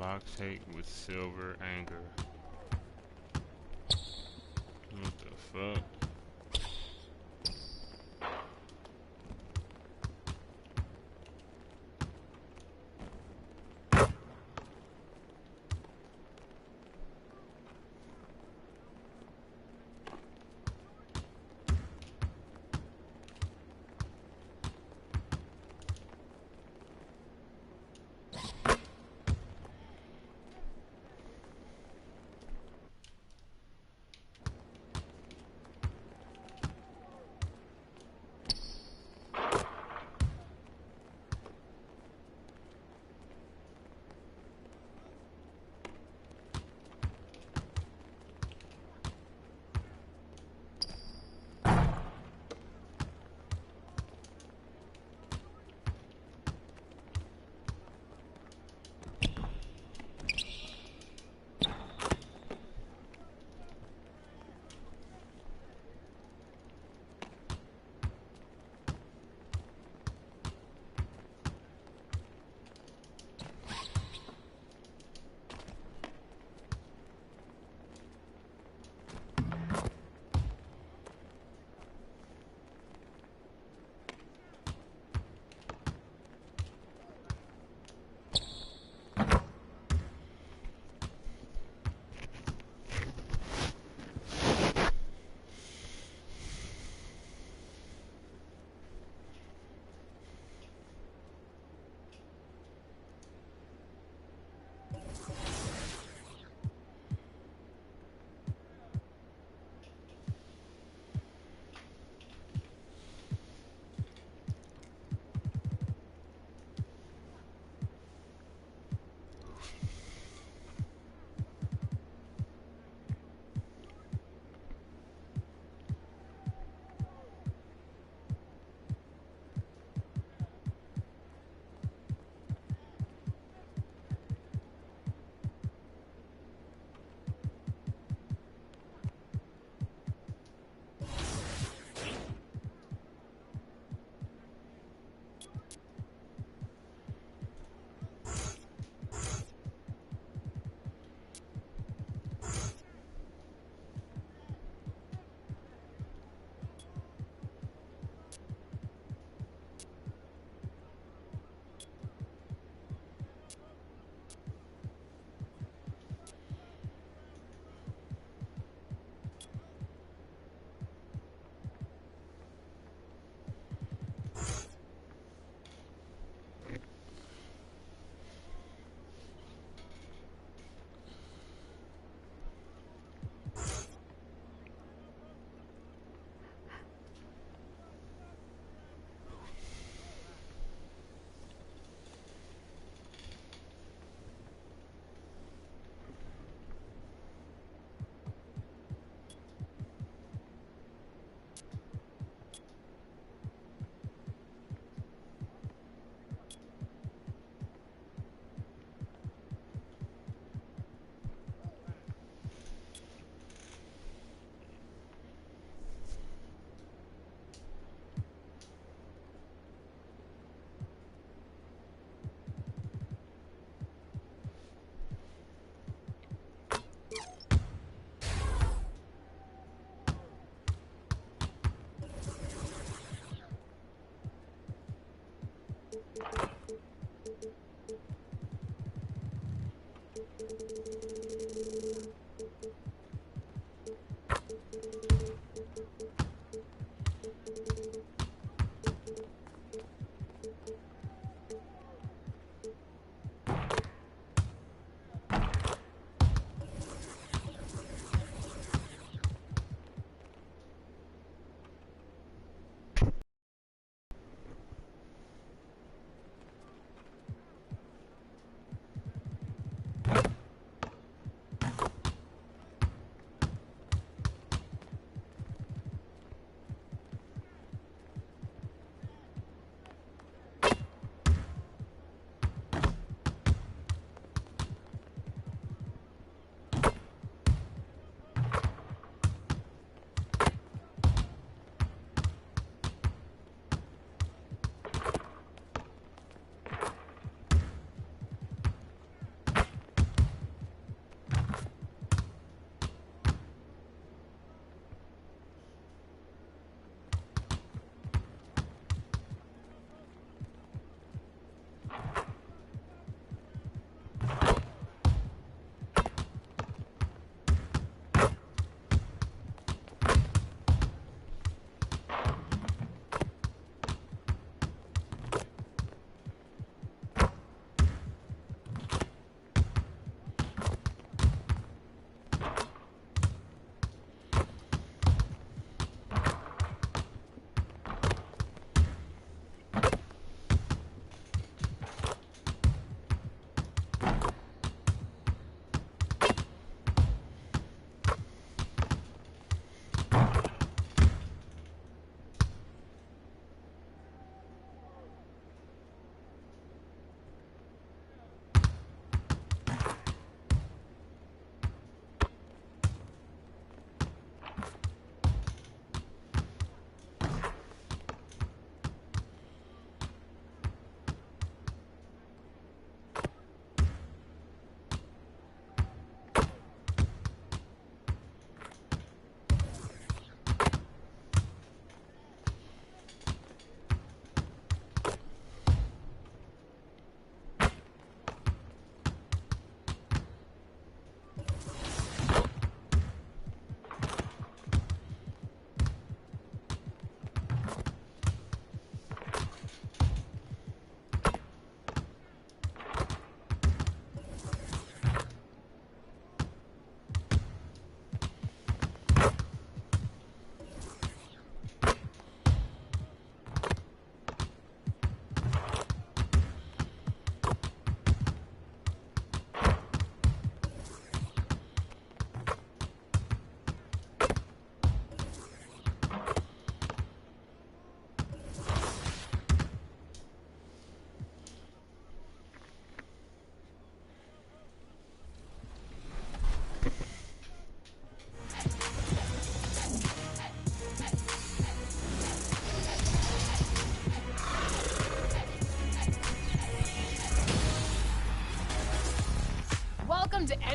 Fox hate with silver anger. What the fuck?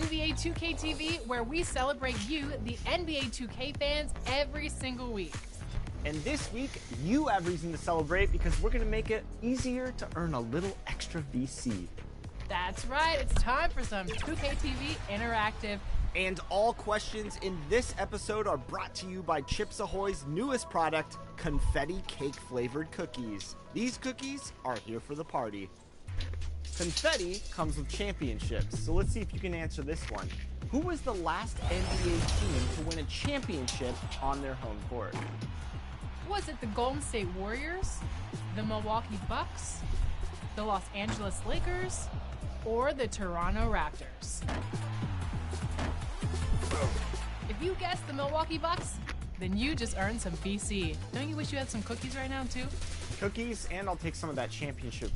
NBA 2K TV, where we celebrate you, the NBA 2K fans, every single week. And this week, you have reason to celebrate because we're going to make it easier to earn a little extra VC. That's right, it's time for some 2K TV Interactive. And all questions in this episode are brought to you by Chips Ahoy's newest product, confetti cake-flavored cookies. These cookies are here for the party. Confetti comes with championships, so let's see if you can answer this one. Who was the last NBA team to win a championship on their home court? Was it the Golden State Warriors, the Milwaukee Bucks, the Los Angeles Lakers, or the Toronto Raptors? If you guessed the Milwaukee Bucks, then you just earned some VC. Don't you wish you had some cookies right now, too? Cookies, and I'll take some of that championship.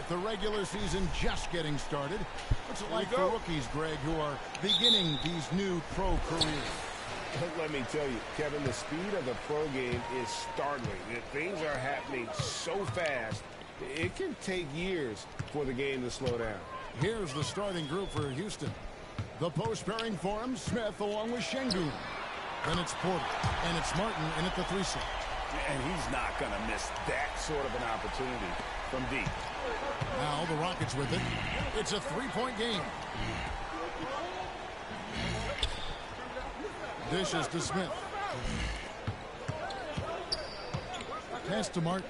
The regular season just getting started. What's it like for rookies, Greg, who are beginning these new pro careers? Let me tell you, Kevin, the speed of the pro game is startling. Things are happening so fast, it can take years for the game to slow down. Here's the starting group for Houston. The post pairing forms Smith along with Şengün. Then it's Porter, and it's Martin in at the 3 set. And he's not going to miss that sort of an opportunity from deep. Now the Rockets with it. It's a 3-point game. Dishes to Smith. Pass to Martin.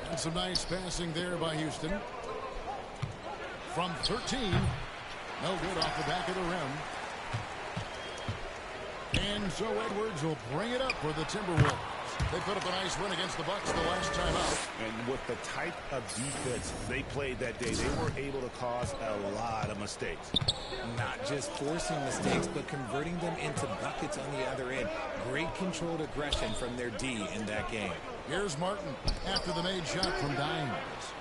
And some nice passing there by Houston. From 13. No good off the back of the rim. And so Edwards will bring it up for the Timberwolves. They put up a nice win against the Bucks the last time out. And with the type of defense they played that day, they were able to cause a lot of mistakes. Not just forcing mistakes, but converting them into buckets on the other end. Great controlled aggression from their D in that game. Here's Martin after the made shot from Dimes.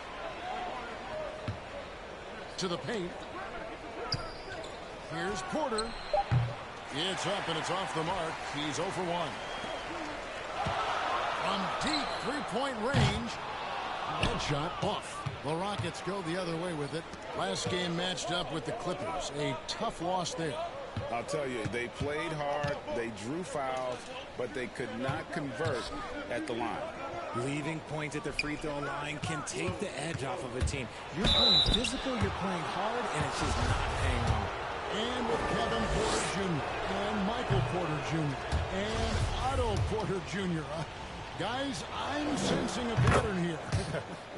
To the paint. Here's Porter. It's up and it's off the mark. He's 0 for 1. From deep 3-point range. Head shot off. The Rockets go the other way with it. Last game matched up with the Clippers. A tough loss there. I'll tell you, they played hard, they drew fouls, but they could not convert at the line. Leaving points at the free throw line can take the edge off of a team. You're playing physical, you're playing hard, and it's just not paying off. And with Kevin Porter Jr. and Michael Porter Jr. and Otto Porter Jr. Guys, I'm sensing a pattern here.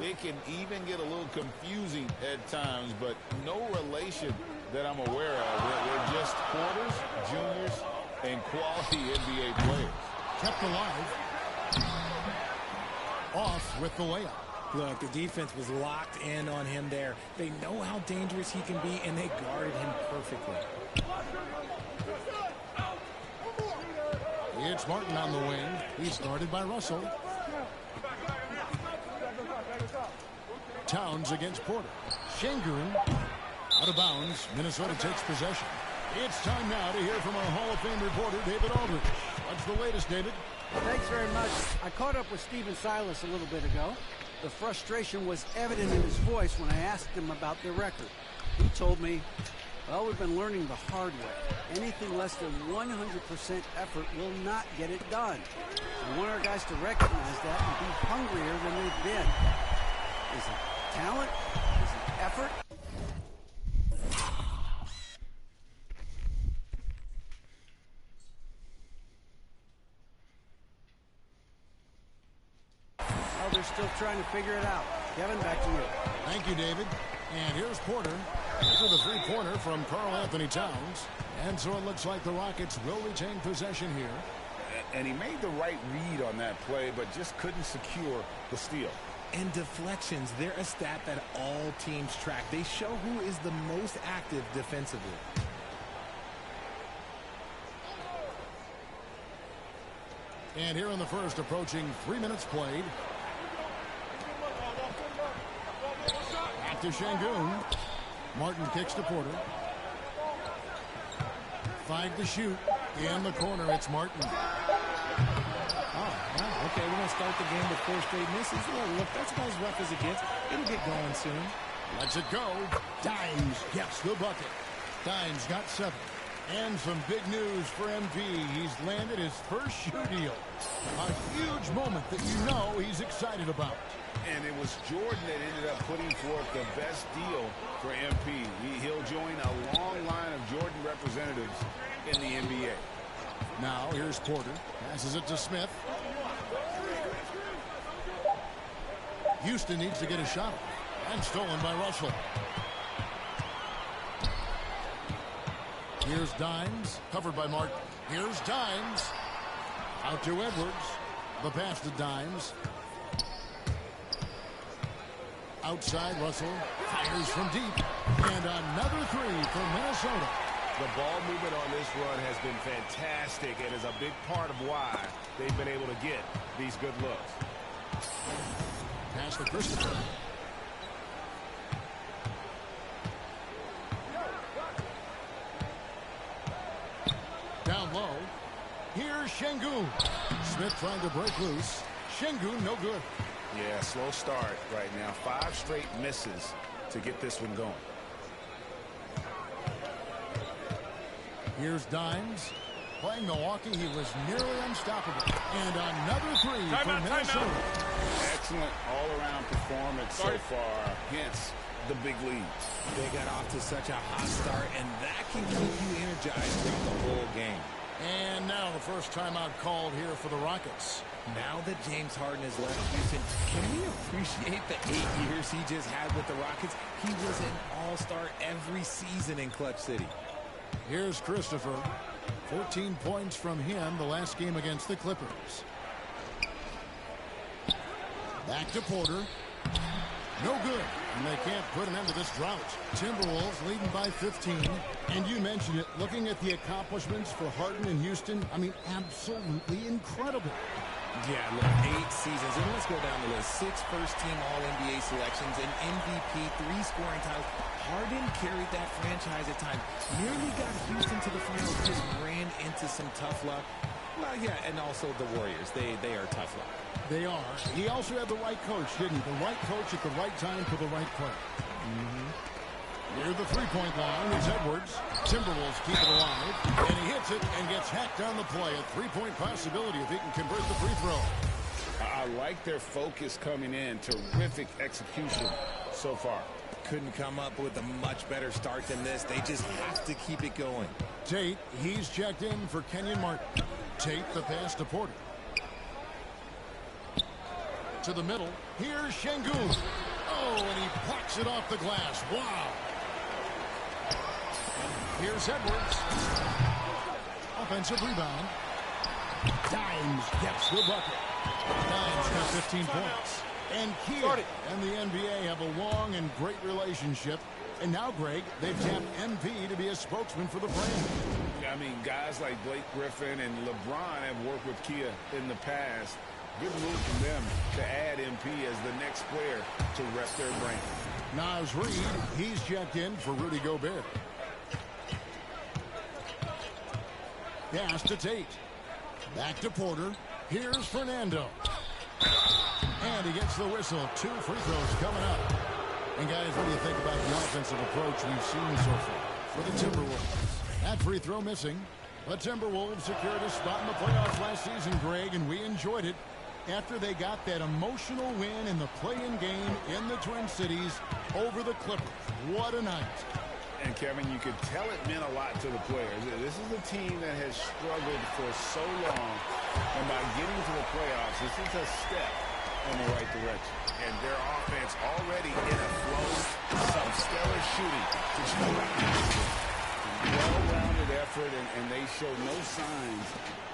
It can even get a little confusing at times, but no relation that I'm aware of. They're just Porters, Juniors, and quality NBA players. Kept alive. Off with the layup. Look, the defense was locked in on him there. They know how dangerous he can be, and they guarded him perfectly. It's Martin on the wing. He's guarded by Russell. Towns against Porter. Şengün out of bounds. Minnesota takes possession. It's time now to hear from our Hall of Fame reporter, David Aldridge. What's the latest, David? Thanks very much. I caught up with Stephen Silas a little bit ago. The frustration was evident in his voice when I asked him about their record. He told me, well, we've been learning the hard way. Anything less than 100% effort will not get it done. We want our guys to recognize that and be hungrier than they've been. Is it talent? Is it effort? Well, they're still trying to figure it out. Kevin, back to you. Thank you, David. And here's Porter for the three-pointer from Karl Anthony Towns. And so it looks like the Rockets will retain possession here. And he made the right read on that play, but just couldn't secure the steal. And deflections, they're a stat that all teams track. They show who is the most active defensively. And here in the first, approaching 3 minutes played. At Back to Şengün. Martin kicks to Porter. 5 to shoot. In the corner, it's Martin. Oh, well, okay, we're going to start the game with 4 straight misses. Look, that's about as rough as it gets. It'll get going soon. Lets it go. Dimes gets the bucket. Dimes got 7. And some big news for MP. He's landed his first shoe deal. A huge moment that you know he's excited about. And it was Jordan that ended up putting forth the best deal for MP. He'll join a long line of Jordan representatives in the NBA. Now here's Porter. Passes it to Smith. Houston needs to get a shot. And stolen by Russell. Here's Dimes. Covered by Martin. Here's Dimes. Out to Edwards. The pass to Dimes. Outside, Russell fires from deep. And another 3 for Minnesota. The ball movement on this run has been fantastic and is a big part of why they've been able to get these good looks. Pass to Christopher. Down low. Here's Şengün. Smith trying to break loose. Şengün no good. Yeah, slow start right now. 5 straight misses to get this one going. Here's Dimes. Playing Milwaukee, he was nearly unstoppable. And another 3 for Minnesota. Excellent all-around performance so far. Hence the big lead. They got off to such a hot start, and that can keep you energized throughout the whole game. And now the first timeout called here for the Rockets. Now that James Harden has left Houston, can we appreciate the 8 years he just had with the Rockets? He was an all-star every season in Clutch City. Here's Christopher. 14 points from him the last game against the Clippers. Back to Porter. No good. And they can't put an end to this drought. Timberwolves leading by 15. And you mentioned it, looking at the accomplishments for Harden in Houston, I mean, absolutely incredible. Yeah, look, 8 seasons. And let's go down the list. 6 first-team All-NBA selections, an MVP, 3 scoring titles. Harden carried that franchise at times. Nearly got Houston to the finals, just ran into some tough luck. Well, yeah, and also the Warriors. They are tough luck. They are. He also had the right coach, didn't he? The right coach at the right time for the right play. Near the three-point line is Edwards. Timberwolves keep it alive. And he hits it and gets hacked on the play. A three-point possibility if he can convert the free throw. I like their focus coming in. Terrific execution so far. Couldn't come up with a much better start than this. They just have to keep it going. Tate, he's checked in for Kenyon Martin. Tate, the pass to Porter. To the middle. Here's Şengün. Oh, and he plucks it off the glass. Wow. Here's Edwards. Offensive rebound. Dimes gets the bucket. Dimes got 15 points. And Kia and the NBA have a long and great relationship. And now, Greg, they've tapped MP to be a spokesman for the brand. I mean, guys like Blake Griffin and LeBron have worked with Kia in the past. Good move from them to add MP as the next player to rep their brand. Naz Reid, he's checked in for Rudy Gobert. Pass to Tate. Back to Porter. Here's Fernando. And he gets the whistle. 2 free throws coming up. And guys, what do you think about the offensive approach we've seen so far for the Timberwolves? That free throw missing. The Timberwolves secured a spot in the playoffs last season, Greg, and we enjoyed it after they got that emotional win in the play-in game in the Twin Cities over the Clippers. What a night. And, Kevin, you could tell it meant a lot to the players. This is a team that has struggled for so long, and by getting to the playoffs, this is a step in the right direction. And their offense already in a flow, some stellar shooting to start out this game. Well-rounded effort, and they show no signs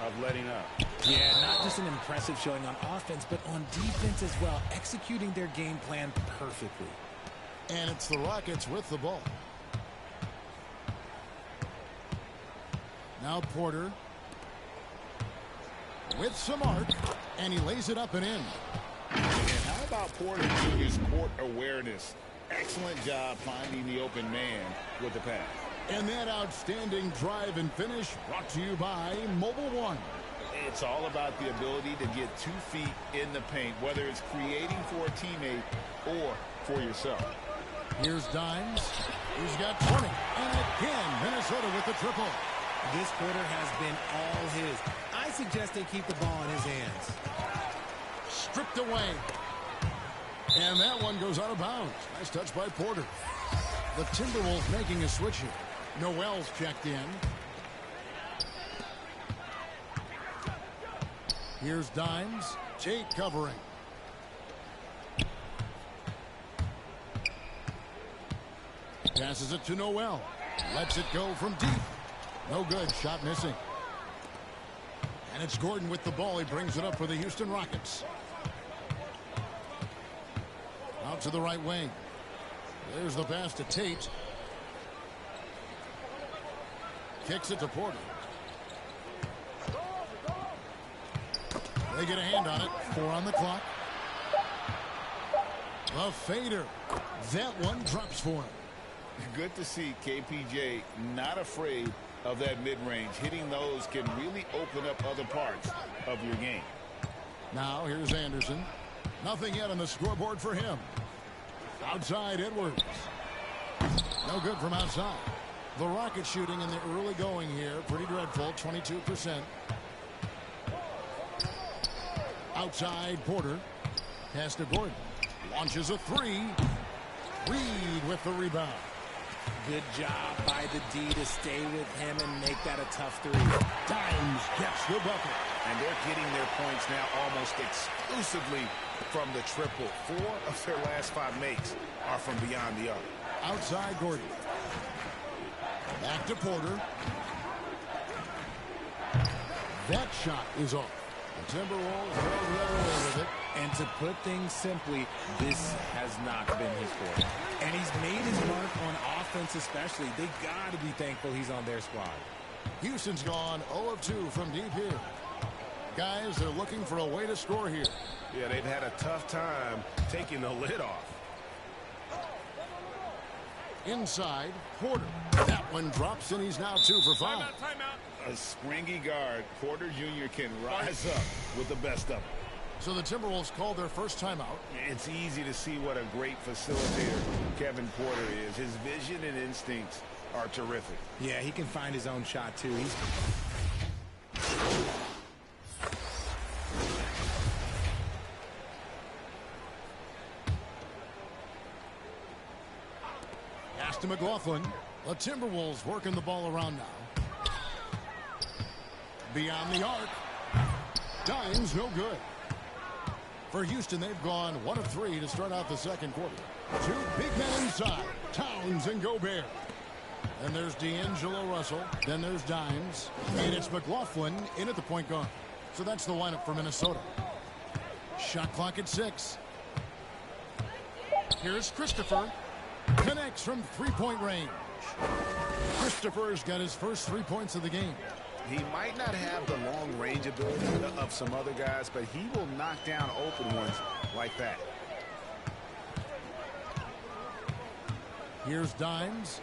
of letting up. Yeah, not just an impressive showing on offense, but on defense as well, executing their game plan perfectly. And it's the Rockets with the ball. Now Porter with some arc, and he lays it up and in. And how about Porter Jr.'s court awareness Excellent job finding the open man with the pass. And that outstanding drive and finish brought to you by Mobile One. It's all about the ability to get 2 feet in the paint, whether it's creating for a teammate or for yourself. Here's Dimes. He's got 20. And again, Minnesota with the triple. This quarter has been all his. I suggest they keep the ball in his hands. Stripped away. And that one goes out of bounds. Nice touch by Porter. The Timberwolves making a switch here. Noel's checked in. Here's Dimes. Tate covering. Passes it to Noel. Lets it go from deep. No good. Shot missing. And it's Gordon with the ball. He brings it up for the Houston Rockets. Out to the right wing. There's the pass to Tate. Kicks it to Porter. They get a hand on it. 4 on the clock. A fader. That one drops for him. Good to see KPJ not afraid of that mid-range. Hitting those can really open up other parts of your game. Now here's Anderson. Nothing yet on the scoreboard for him. Outside Edwards. No good from outside. The Rockets shooting in the early going here. Pretty dreadful. 22%. Outside Porter. Pass to Gordon. Launches a 3. Reed with the rebound. Good job by the D to stay with him and make that a tough 3. Dimes gets the bucket. And they're getting their points now almost exclusively from the triple. 4 of their last 5 makes are from beyond the arc. Outside Gordon. Back to Porter. That shot is off. The Timberwolves will get away with it. And to put things simply, this has not been his forte. And he's made his mark on offense especially. They got to be thankful he's on their squad. Houston's gone 0 of 2 from deep here. Guys, they're looking for a way to score here. Yeah, they've had a tough time taking the lid off. Inside, Porter. That one drops, and he's now 2 for 5. A springy guard, Porter Jr. can rise up with the best of them. So the Timberwolves called their first timeout. It's easy to see what a great facilitator Kevin Porter is. His vision and instincts are terrific. Yeah, he can find his own shot, too. Pass to McLaughlin. The Timberwolves working the ball around now. Beyond the arc. Dimes no good. For Houston, they've gone 1 of 3 to start out the second quarter. 2 big men inside. Towns and Gobert. Then there's D'Angelo Russell. Then there's Dimes. And it's McLaughlin in at the point guard. So that's the lineup for Minnesota. Shot clock at 6. Here's Christopher. Connects from 3-point range. Christopher's got his first 3 points of the game. He might not have the long-range ability of some other guys, but he will knock down open ones like that. Here's Dimes.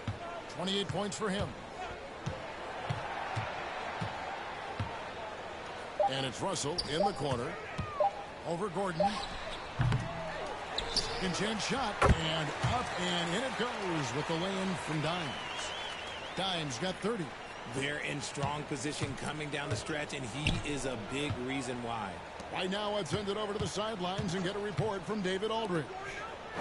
28 points for him. And it's Russell in the corner. Over Gordon. Second chance shot. And up and in it goes with the lay-in from Dimes. Dimes got 30. They're in strong position coming down the stretch, and he is a big reason why. Right now, let's send it over to the sidelines and get a report from David Aldridge.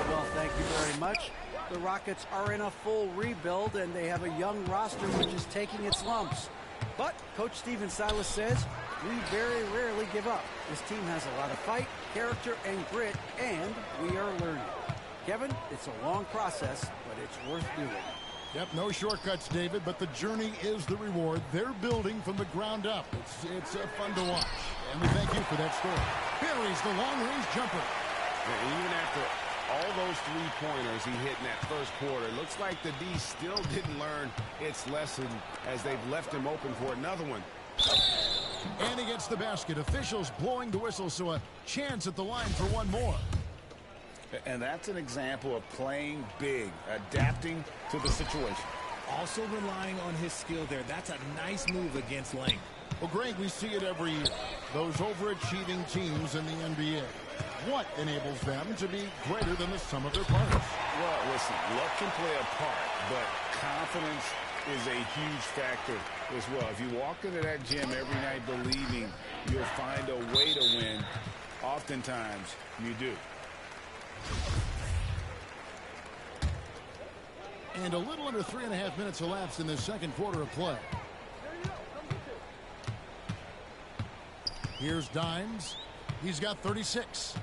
Well, thank you very much. The Rockets are in a full rebuild, and they have a young roster which is taking its lumps. But Coach Stephen Silas says, we very rarely give up. This team has a lot of fight, character, and grit, and we are learning. Kevin, it's a long process, but it's worth doing. Yep, no shortcuts, David, but the journey is the reward. They're building from the ground up. It's fun to watch, and we thank you for that story. Buries the long-range jumper. And even after all those 3-pointers he hit in that first quarter, it looks like the D still didn't learn its lesson as they've left him open for another one. And he gets the basket. Officials blowing the whistle, so a chance at the line for one more. And that's an example of playing big, adapting to the situation. Also relying on his skill there. That's a nice move against length. Well, Greg, we see it every year. Those overachieving teams in the NBA. What enables them to be greater than the sum of their parts? Well, listen, luck can play a part, but confidence is a huge factor as well. If you walk into that gym every night believing you'll find a way to win, oftentimes you do. And a little under 3.5 minutes elapsed in this second quarter of play. Here's Dimes. He's got 36.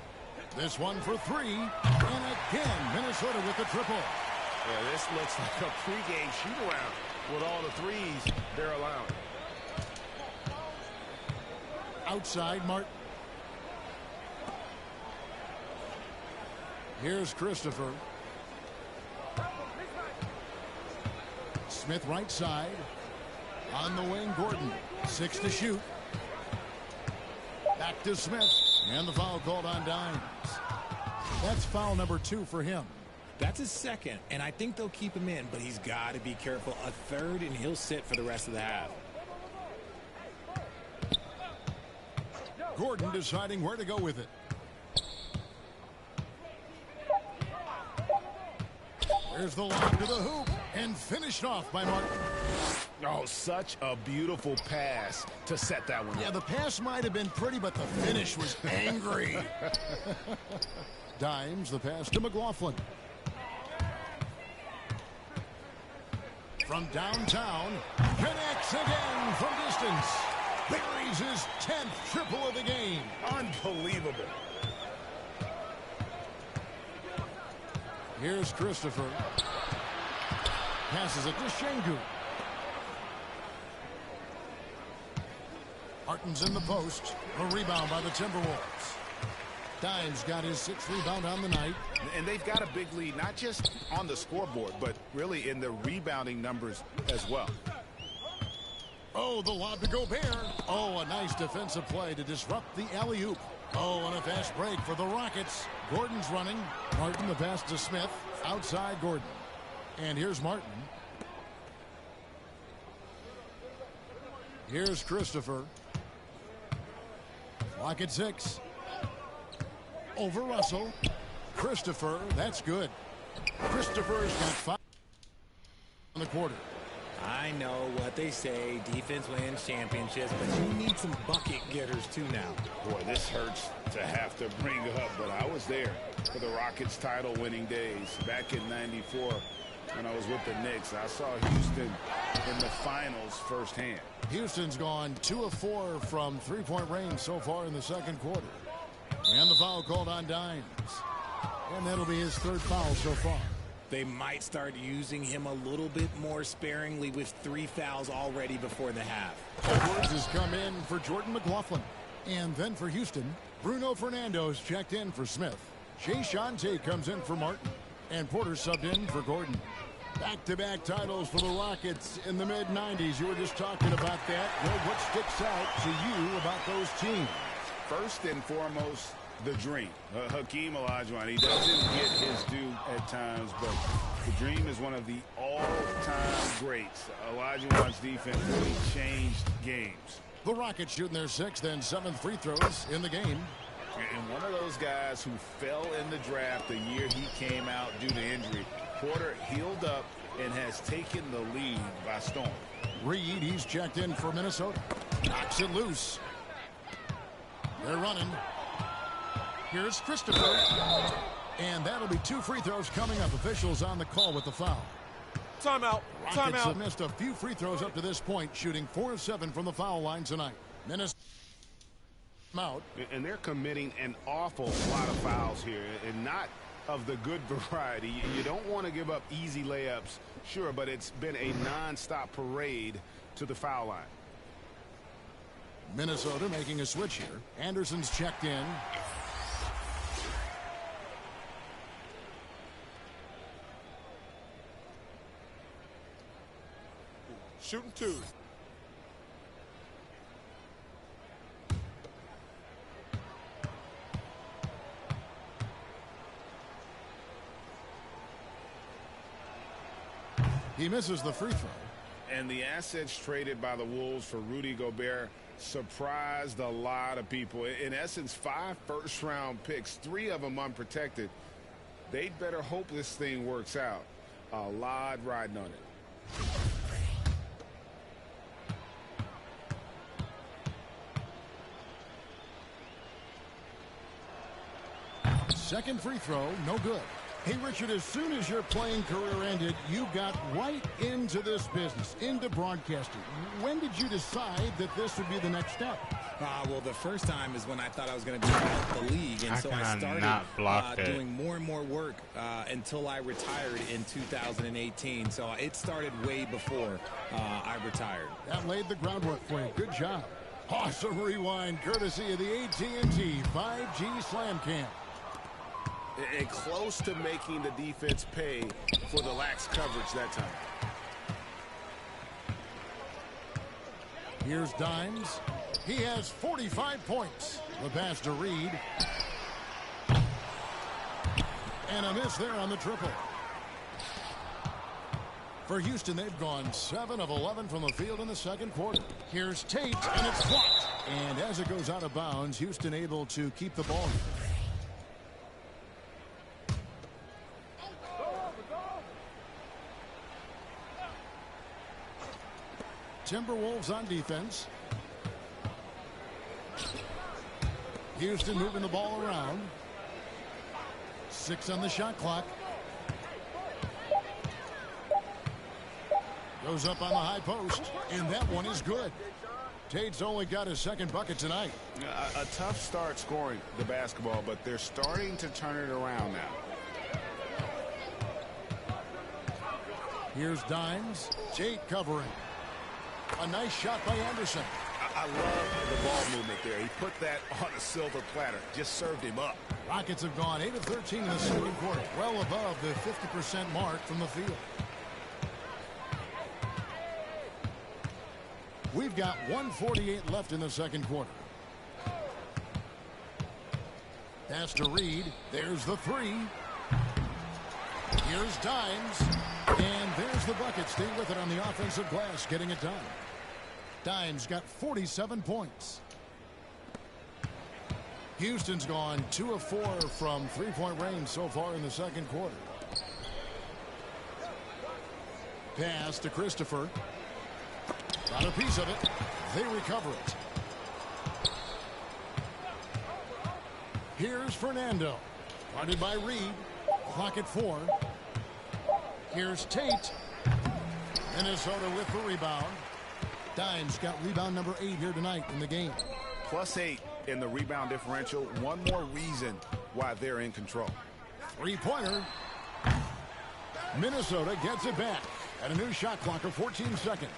This one for three. And again, Minnesota with the triple. Yeah, this looks like a pregame shoot-around with all the threes they're allowing. Outside, Martin. Here's Christopher. Smith right side. On the wing, Gordon. 6 to shoot. Back to Smith. And the foul called on Dimes. That's foul number 2 for him. That's his second, and I think they'll keep him in, but he's got to be careful. A third, and he'll sit for the rest of the half. Gordon deciding where to go with it. There's the lob to the hoop, and finished off by Martin. Oh, such a beautiful pass to set that one up. Yeah, the pass might have been pretty, but the finish was angry. Dimes, the pass to McLaughlin. From downtown, connects again from distance. Buries his 10th triple of the game. Unbelievable. Here's Christopher. Passes it to Şengün. Martin's in the post. A rebound by the Timberwolves. Dimes got his 6th rebound on the night. And they've got a big lead, not just on the scoreboard, but really in the rebounding numbers as well. Oh, the lob to Gobert. Oh, a nice defensive play to disrupt the alley-oop. Oh, and a fast break for the Rockets. Gordon's running. Martin, the pass to Smith. Outside Gordon. And here's Martin. Here's Christopher. Clock at 6. Over Russell. Christopher, that's good. Christopher's got 5 in the quarter. I know what they say, defense wins championships, but you need some bucket getters too now. Boy, this hurts to have to bring up, but I was there for the Rockets title winning days back in '94 when I was with the Knicks. I saw Houston in the finals firsthand. Houston's gone 2 of 4 from three-point range so far in the second quarter. And the foul called on Dimes. And that'll be his 3rd foul so far. They might start using him a little bit more sparingly with 3 fouls already before the half. Edwards has come in for Jordan McLaughlin. And then for Houston, Bruno Fernando's checked in for Smith. Jae'Sean Tate comes in for Martin. And Porter subbed in for Gordon. Back-to-back titles for the Rockets in the mid-90s. You were just talking about that. Well, what sticks out to you about those teams? First and foremost, the dream. Hakeem Olajuwon, he doesn't get his due at times, but the dream is one of the all-time greats. Olajuwon's defense really changed games. The Rockets shooting their 6th and 7th free throws in the game. And one of those guys who fell in the draft the year he came out due to injury. Porter healed up and has taken the lead by storm. Reed, he's checked in for Minnesota. Knocks it loose. They're running. Here's Christopher. And that'll be 2 free throws coming up. Officials on the call with the foul. Timeout. Rockets have missed a few free throws up to this point, shooting 4 of 7 from the foul line tonight. Minnesota out. And they're committing an awful lot of fouls here, and not of the good variety. You don't want to give up easy layups, sure, but it's been a non-stop parade to the foul line. Minnesota making a switch here. Anderson's checked in. Shooting 2. He misses the free throw. And the assets traded by the Wolves for Rudy Gobert surprised a lot of people. In essence, 5 first-round picks, 3 of them unprotected. They'd better hope this thing works out. A lot riding on it. Second free throw, no good. Hey, Richard, as soon as your playing career ended, you got right into this business, into broadcasting. When did you decide that this would be the next step? Well, the first time is when I thought I was going to be out the league, and so I started doing more and more work until I retired in 2018. So it started way before I retired. That laid the groundwork for you. Good job. Awesome rewind, courtesy of the AT&T 5G Slam Cam. And close to making the defense pay for the lax coverage that time. Here's Dimes. He has 45 points. The pass to Reed. And a miss there on the triple. For Houston, they've gone 7 of 11 from the field in the second quarter. Here's Tate, and it's blocked. And as it goes out of bounds, Houston able to keep the ball. Timberwolves on defense. Houston moving the ball around. 6 on the shot clock. Goes up on the high post, and that one is good. Tate's only got his second bucket tonight. A tough start scoring the basketball, but they're starting to turn it around now. Here's Dimes. Tate covering. A nice shot by Anderson. I love the ball movement there. He put that on a silver platter. Just served him up. Rockets have gone 8 of 13 in the second quarter. Well above the 50% mark from the field. We've got 1:48 left in the second quarter. Pass to Reed. There's the 3. Here's Dimes. And there's the bucket. Staying with it on the offensive glass, getting it done. Dimes got 47 points. Houston's gone 2 of 4 from three-point range so far in the second quarter. Pass to Christopher. Got a piece of it. They recover it. Here's Fernando. Guarded by Reed. Clock at 4. Here's Tate. Minnesota with the rebound. Dimes got rebound number 8 here tonight in the game. +8 in the rebound differential. One more reason why they're in control. Three-pointer. Minnesota gets it back at a new shot clock of 14 seconds.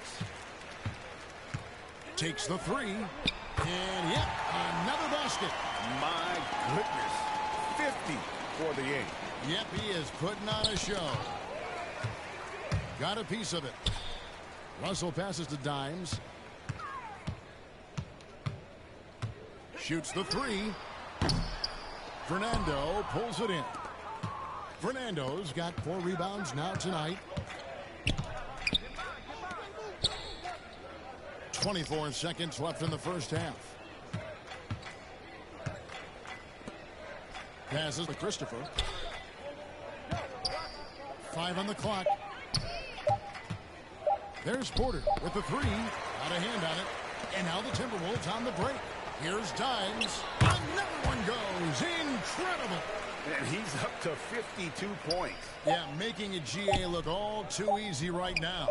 Takes the 3. And yep, another basket. My goodness. 50 for the game. Yep, he is putting on a show. Got a piece of it. Russell passes to Dimes. Shoots the 3. Fernando pulls it in. Fernando's got 4 rebounds now tonight. 24 seconds left in the first half. Passes to Christopher. 5 on the clock. There's Porter with the 3. Got a hand on it. And now the Timberwolves on the break. Here's Dimes. Another one goes. Incredible. And he's up to 52 points. Yeah, making a GA look all too easy right now.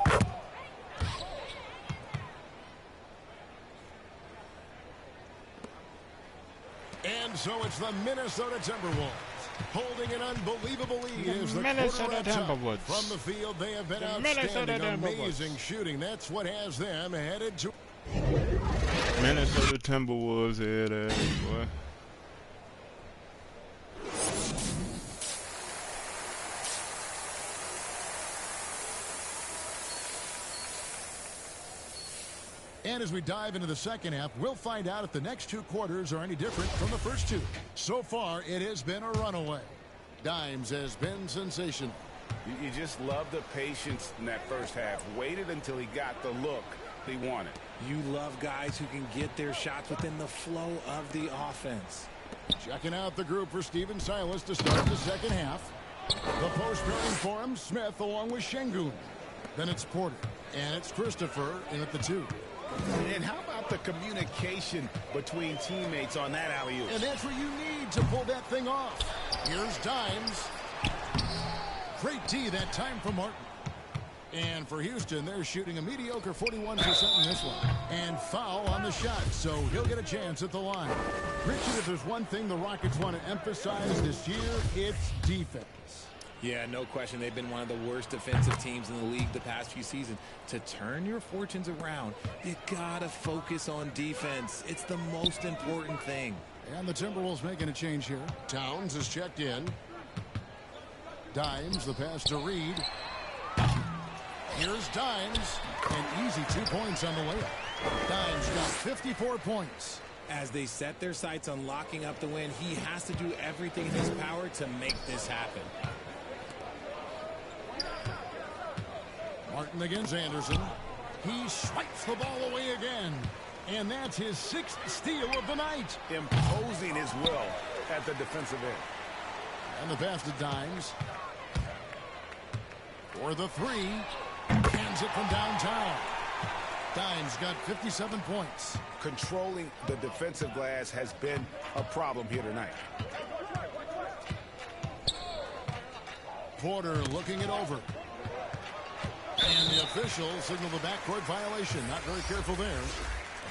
And so it's the Minnesota Timberwolves holding an unbelievable lead as the Minnesota Timberwolves. From the field, they have been outstanding, amazing shooting. That's what has them headed to Minnesota Timberwolves head ass, boy. And as we dive into the second half, we'll find out if the next 2 quarters are any different from the first 2. So far, it has been a runaway. Dimes has been sensational. You just love the patience in that first half. Waited until he got the look he wanted. You love guys who can get their shots within the flow of the offense. Checking out the group for Stephen Silas to start the second half. The post pairing for him, Smith along with Şengün. Then it's Porter, and it's Christopher in at the 2. And how about the communication between teammates on that alley-oop? And that's what you need to pull that thing off. Here's Dimes. Great D that time from Martin. And for Houston, they're shooting a mediocre 41% in this one. And foul on the shot, so he'll get a chance at the line. Richard, if there's one thing the Rockets want to emphasize this year, it's defense. Yeah, no question. They've been one of the worst defensive teams in the league the past few seasons. To turn your fortunes around, you gotta focus on defense. It's the most important thing. And the Timberwolves making a change here. Towns is checked in. Dimes, the pass to Reed. Here's Dimes. An easy 2 points on the layup. Dimes got 54 points. As they set their sights on locking up the win, he has to do everything in his power to make this happen. Martin against Anderson. He swipes the ball away again. And that's his 6th steal of the night. Imposing his will at the defensive end. And the pass to Dimes. For the 3. Hands it from downtown. Dimes got 57 points. Controlling the defensive glass has been a problem here tonight. Porter looking it over. And the official signaled the backcourt violation. Not very careful there.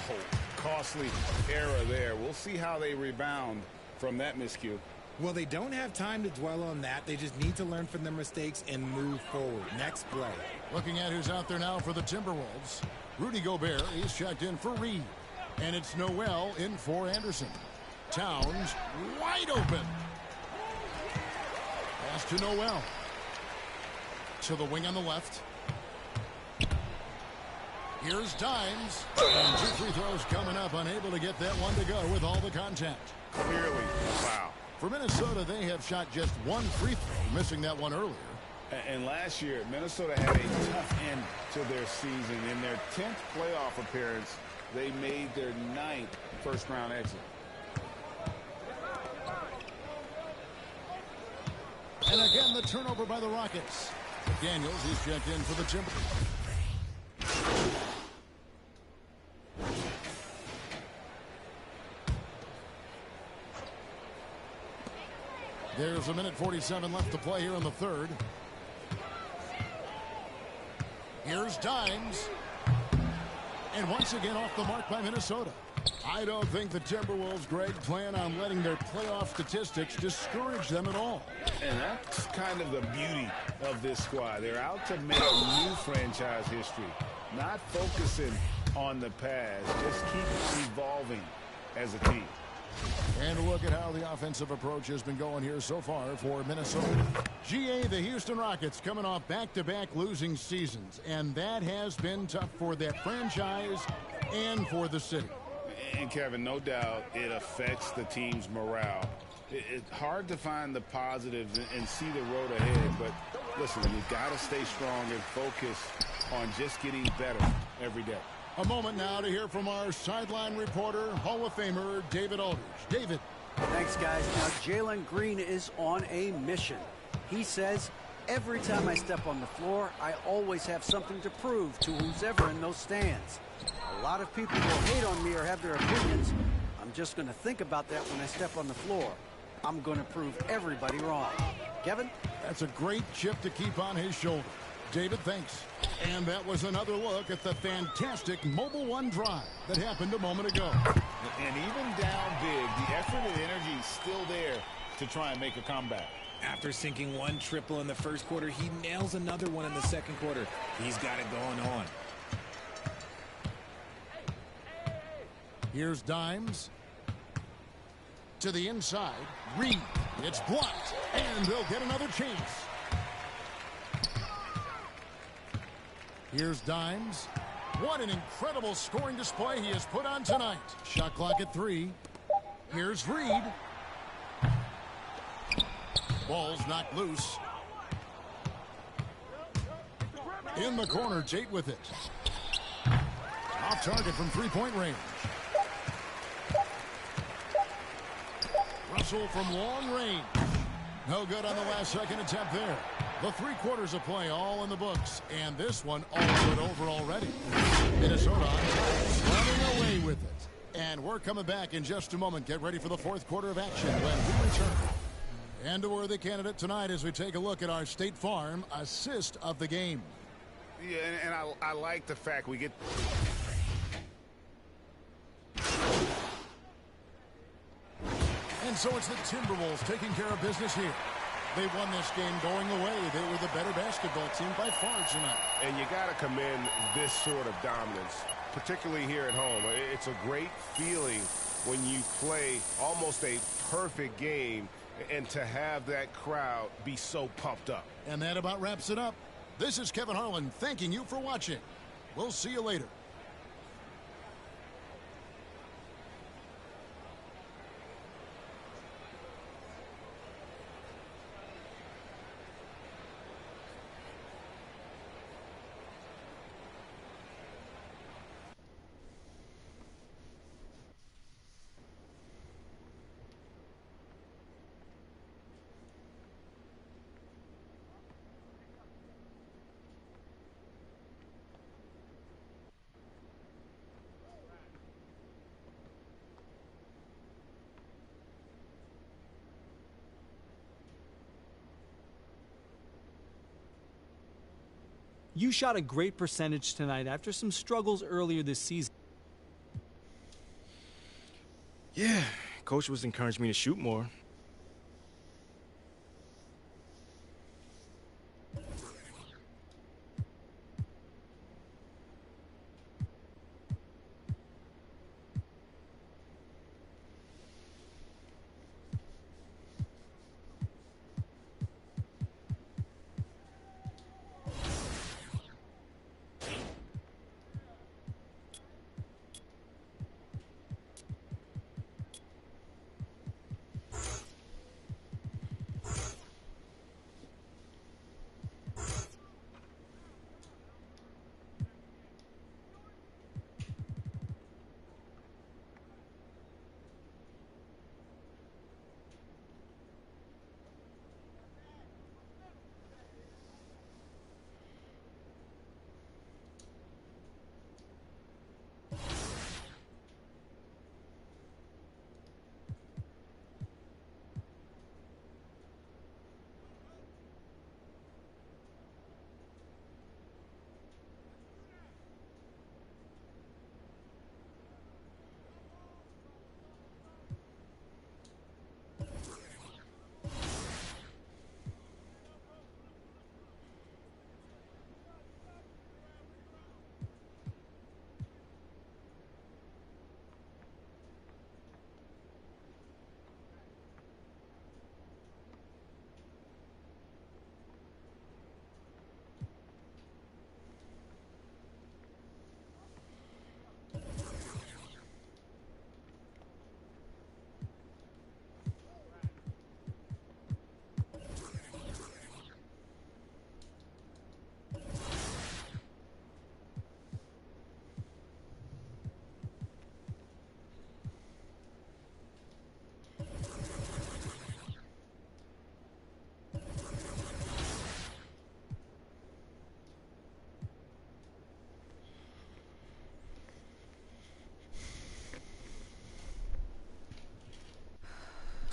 Oh, costly error there. We'll see how they rebound from that miscue. Well, they don't have time to dwell on that. They just need to learn from their mistakes and move forward. Next play. Looking at who's out there now for the Timberwolves. Rudy Gobert, he's checked in for Reed. And it's Noel in for Anderson. Towns wide open. Pass to Noel. To the wing on the left. Here's Dimes. And 2 free throws coming up. Unable to get that one to go with all the contact. Clearly a foul. For Minnesota, they have shot just 1 free throw, missing that one earlier. And last year, Minnesota had a tough end to their season. In their 10th playoff appearance, they made their 9th first-round exit. And again, the turnover by the Rockets. Daniels is checked in for the Timberwolves. There's a minute 47 left to play here in the 3rd. Here's Dimes. And once again off the mark by Minnesota. I don't think the Timberwolves, Greg, plan on letting their playoff statistics discourage them at all. And that's kind of the beauty of this squad. They're out to make new franchise history. Not focusing on the past. Just keep evolving as a team. And a look at how the offensive approach has been going here so far for Minnesota. GA, the Houston Rockets coming off back-to-back losing seasons. And that has been tough for that franchise and for the city. And Kevin, no doubt it affects the team's morale. It's hard to find the positives and see the road ahead. But listen, you've got to stay strong and focus on just getting better every day. A moment now to hear from our sideline reporter, Hall of Famer David Aldridge. David. Thanks, guys. Now, Jalen Green is on a mission. He says, every time I step on the floor, I always have something to prove to who's ever in those stands. A lot of people will hate on me or have their opinions. I'm just going to think about that when I step on the floor. I'm going to prove everybody wrong. Kevin? That's a great chip to keep on his shoulder. David, thanks. And that was another look at the fantastic Mobile One drive that happened a moment ago. And even down big, the effort and energy is still there to try and make a comeback. After sinking 1 triple in the first quarter, he nails another one in the second quarter. He's got it going on. Here's Dimes. To the inside. Reed. It's blocked. And they'll get another chance. Here's Dimes. What an incredible scoring display he has put on tonight. Shot clock at 3. Here's Reed. Ball's knocked loose. In the corner, Jate with it. Off target from three-point range. Russell from long range. No good on the last second attempt there. The 3 quarters of play all in the books. And this one all good over already. Minnesota on top, running away with it. And we're coming back in just a moment. Get ready for the 4th quarter of action when we return. And a worthy candidate tonight as we take a look at our State Farm assist of the game. Yeah, and I like the fact we get... And so it's the Timberwolves taking care of business here. They won this game going away. They were the better basketball team by far tonight. And you got to commend this sort of dominance, particularly here at home. It's a great feeling when you play almost a perfect game and to have that crowd be so pumped up. And that about wraps it up. This is Kevin Harlan thanking you for watching. We'll see you later. You shot a great percentage tonight after some struggles earlier this season. Yeah, Coach was encouraging me to shoot more.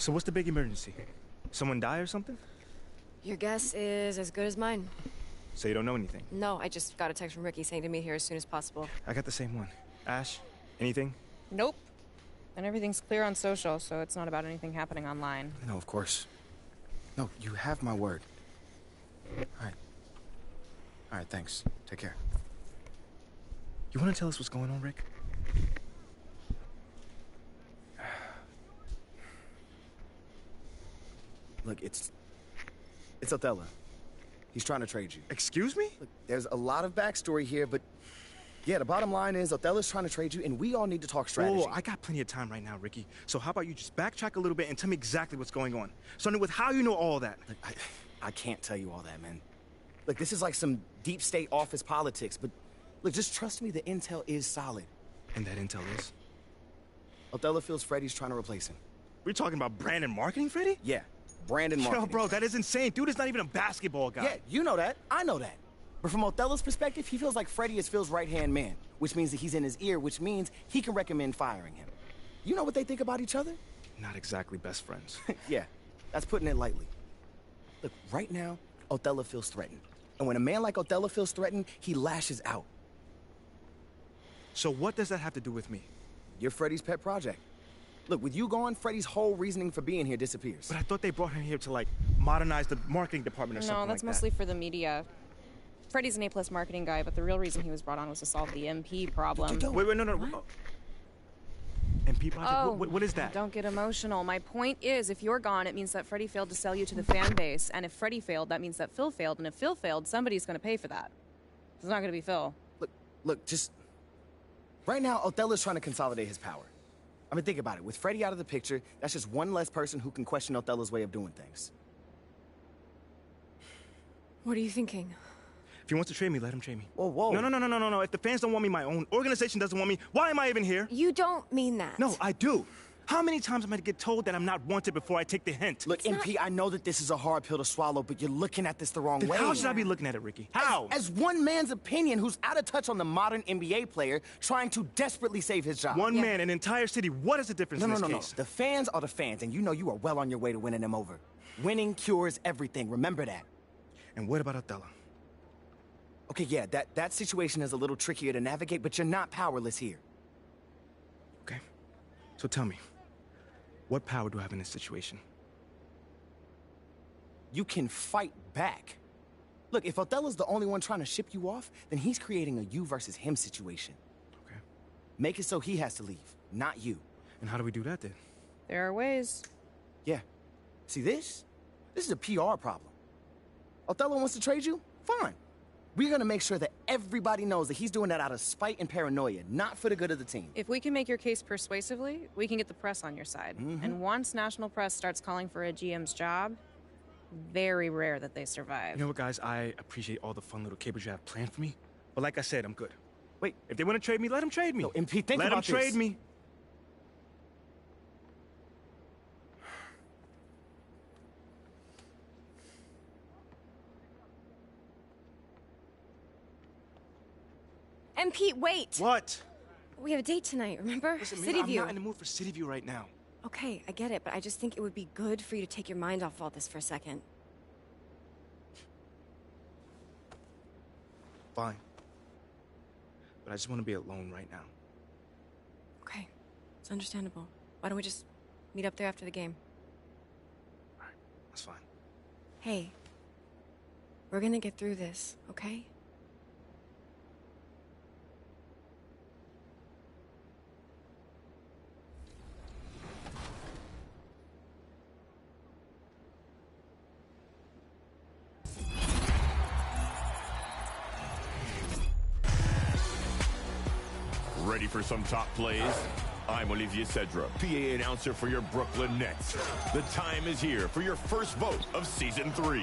So what's the big emergency? Someone die or something? Your guess is as good as mine. So you don't know anything? No, I just got a text from Ricky saying to meet here as soon as possible. I got the same one. Ash, anything? Nope. And everything's clear on social, so it's not about anything happening online. No, of course. No, you have my word. All right. All right, thanks. Take care. You want to tell us what's going on, Rick? Look, it's Othello. He's trying to trade you. Excuse me? Look, there's a lot of backstory here, but yeah, the bottom line is Othello's trying to trade you, and we all need to talk strategy. Oh, I got plenty of time right now, Ricky. So how about you just backtrack a little bit and tell me exactly what's going on? Starting with how you know all that. Look, I can't tell you all that, man. Look, this is like some deep state office politics, but look, just trust me, the intel is solid. And that intel is? Othello feels Freddie's trying to replace him. We're talking about brand marketing, Freddie? Yeah, brand marketing. Yo, bro, that is insane. Dude is not even a basketball guy. Yeah, you know that. I know that. But from Othello's perspective, he feels like Freddie is Phil's right-hand man, which means that he's in his ear, which means he can recommend firing him. You know what they think about each other? Not exactly best friends. Yeah, that's putting it lightly. Look, right now, Othello feels threatened. And when a man like Othello feels threatened, he lashes out. So what does that have to do with me? You're Freddie's pet project. Look, with you gone, Freddie's whole reasoning for being here disappears. But I thought they brought him here to, like, modernize the marketing department or something like that. No, that's mostly for the media. Freddie's an A+ marketing guy, but the real reason he was brought on was to solve the MP problem. Wait, no. MP project? Oh, what is that? Don't get emotional. My point is, if you're gone, it means that Freddie failed to sell you to the fan base. And if Freddie failed, that means that Phil failed. And if Phil failed, somebody's going to pay for that. It's not going to be Phil. Look, just... Right now, Othello's trying to consolidate his power. I mean, think about it. With Freddie out of the picture, that's just one less person who can question Othello's way of doing things. What are you thinking? If he wants to trade me, let him trade me. Whoa. No. If the fans don't want me, my own organization doesn't want me, why am I even here? You don't mean that. No, I do. How many times am I to get told that I'm not wanted before I take the hint? Look, MP, I know that this is a hard pill to swallow, but you're looking at this the wrong way. How should I be looking at it, Ricky? How? As one man's opinion who's out of touch on the modern NBA player trying to desperately save his job. One man, an entire city. What is the difference in this case? No. The fans are the fans, and you know you are well on your way to winning them over. Winning cures everything. Remember that. And what about Othello? Okay, yeah, that situation is a little trickier to navigate, but you're not powerless here. Okay. So tell me, what power do I have in this situation? You can fight back. Look, if Othello's the only one trying to ship you off, then he's creating a you versus him situation. Okay. Make it so he has to leave, not you. And how do we do that then? There are ways. Yeah. See, this is a PR problem. Othello wants to trade you? Fine. We're gonna make sure that everybody knows that he's doing that out of spite and paranoia, not for the good of the team. If we can make your case persuasively, we can get the press on your side. And once national press starts calling for a GM's job, very rare that they survive. You know what, guys? I appreciate all the fun little capers you have planned for me. But like I said, I'm good. Wait, if they want to trade me, let them trade me. No, MP, think about this. Let them trade me. MP, wait! What? We have a date tonight, remember? Listen, City View. I'm not in the mood for City View right now. Okay, I get it, but I just think it would be good for you to take your mind off all this for a second. Fine. But I just want to be alone right now. Okay, it's understandable. Why don't we just meet up there after the game? All right, that's fine. Hey, we're gonna get through this, okay? Ready for some top plays? I'm Olivier Cedra, PA announcer for your Brooklyn Nets. The time is here for your first vote of Season 3.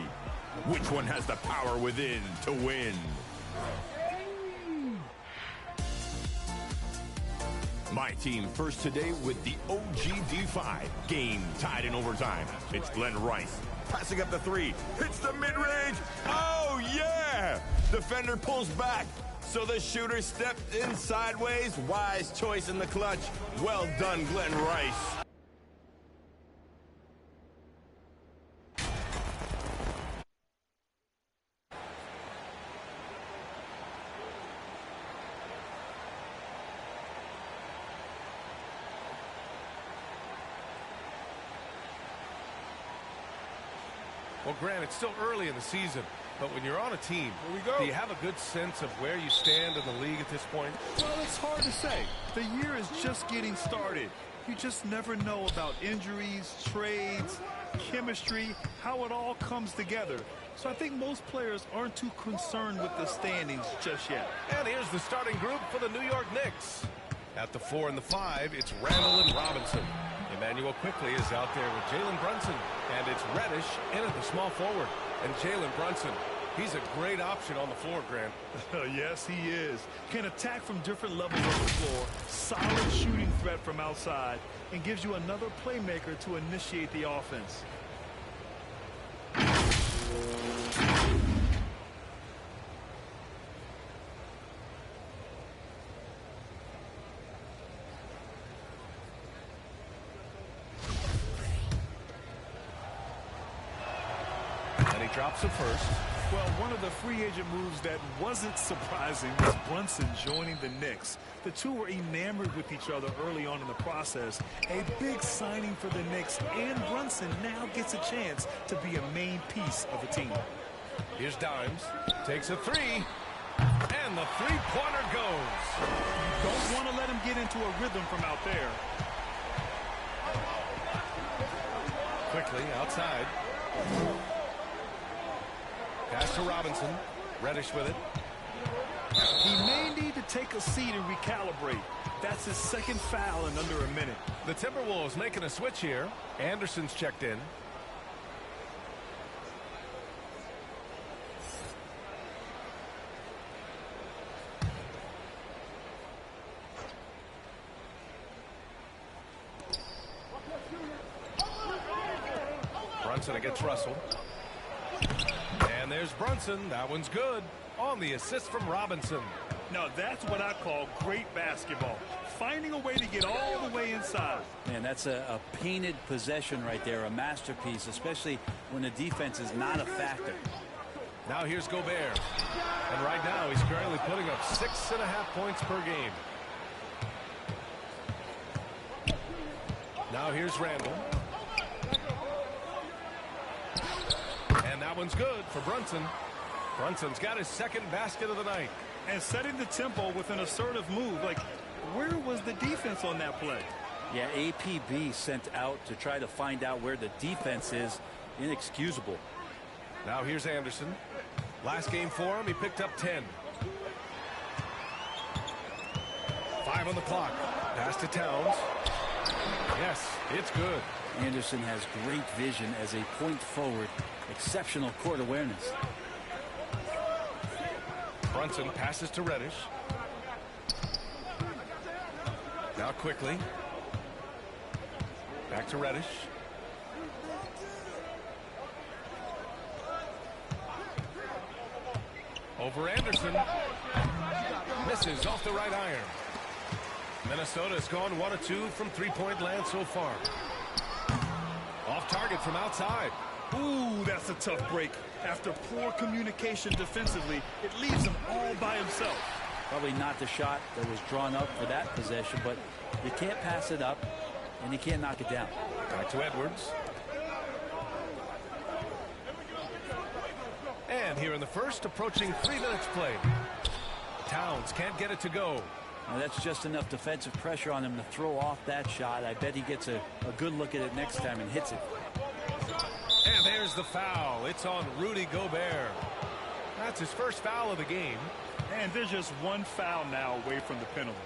Which one has the power within to win? My team first today with the OGD5. Game tied in overtime. It's Glenn Rice. Passing up the three. Hits the mid-range. Oh, yeah! Defender pulls back. So the shooter stepped in sideways. Wise choice in the clutch. Well done, Glenn Rice. Well, Grant, it's still early in the season, but when you're on a team, do you have a good sense of where you stand in the league at this point? Well, it's hard to say. The year is just getting started. You just never know about injuries, trades, chemistry, how it all comes together. So I think most players aren't too concerned with the standings just yet. And here's the starting group for the New York Knicks. At the 4 and the 5, it's Randall and Robinson. Emmanuel quickly is out there with Jalen Brunson. And it's Reddish in at the small forward. And Jalen Brunson He's a great option on the floor, Grant. Yes, he is. Can attack from different levels of the floor, solid shooting threat from outside, and gives you another playmaker to initiate the offense. And he drops it first. Well, one of the free agent moves that wasn't surprising was Brunson joining the Knicks. The two were enamored with each other early on in the process. A big signing for the Knicks, and Brunson now gets a chance to be a main piece of the team. Here's Dimes. Takes a three. And the three-pointer goes. You don't want to let him get into a rhythm from out there. Quickly outside. Pass to Robinson. Reddish with it. He may need to take a seat and recalibrate. That's his second foul in under a minute. The Timberwolves making a switch here. Anderson's checked in. Brunson against Russell. And there's Brunson. That one's good. On the assist from Robinson. Now that's what I call great basketball. Finding a way to get all the way inside. Man, that's a painted possession right there. A masterpiece, especially when the defense is not a factor. Now here's Gobert. And right now he's currently putting up 6.5 points per game. Now here's Randall. And that one's good for Brunson. Brunson's got his second basket of the night. And setting the tempo with an assertive move. Like, where was the defense on that play? Yeah, APB sent out to try to find out where the defense is. Inexcusable. Now here's Anderson. Last game for him, he picked up 10. 5 on the clock. Pass to Towns. Yes, it's good. Anderson has great vision as a point forward. Exceptional court awareness. Brunson passes to Reddish. Now quickly. Back to Reddish. Over Anderson. Misses off the right iron. Minnesota's gone 1 of 2 from three-point land so far. Off target from outside. Ooh, that's a tough break. After poor communication defensively, it leaves him all by himself. Probably not the shot that was drawn up for that possession, but you can't pass it up, and you can't knock it down. Back to Edwards. And here in the first, approaching 3 minutes played. Towns can't get it to go. Now that's just enough defensive pressure on him to throw off that shot. I bet he gets a good look at it next time and hits it. And there's the foul. It's on Rudy Gobert. That's his first foul of the game. And there's just one foul now away from the penalty.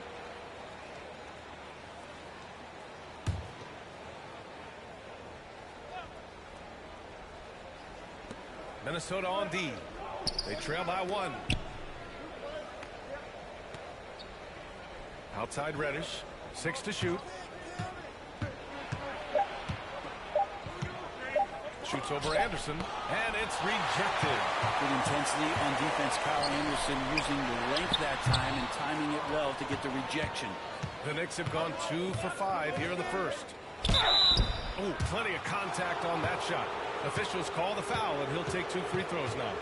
Minnesota on D. They trail by 1. Outside Reddish. 6 to shoot. Shoots over Anderson, and it's rejected. Good intensity on defense. Kyle Anderson using the length that time and timing it well to get the rejection. The Knicks have gone 2 for 5 here in the first. Oh, plenty of contact on that shot. Officials call the foul, and he'll take 2 free throws now.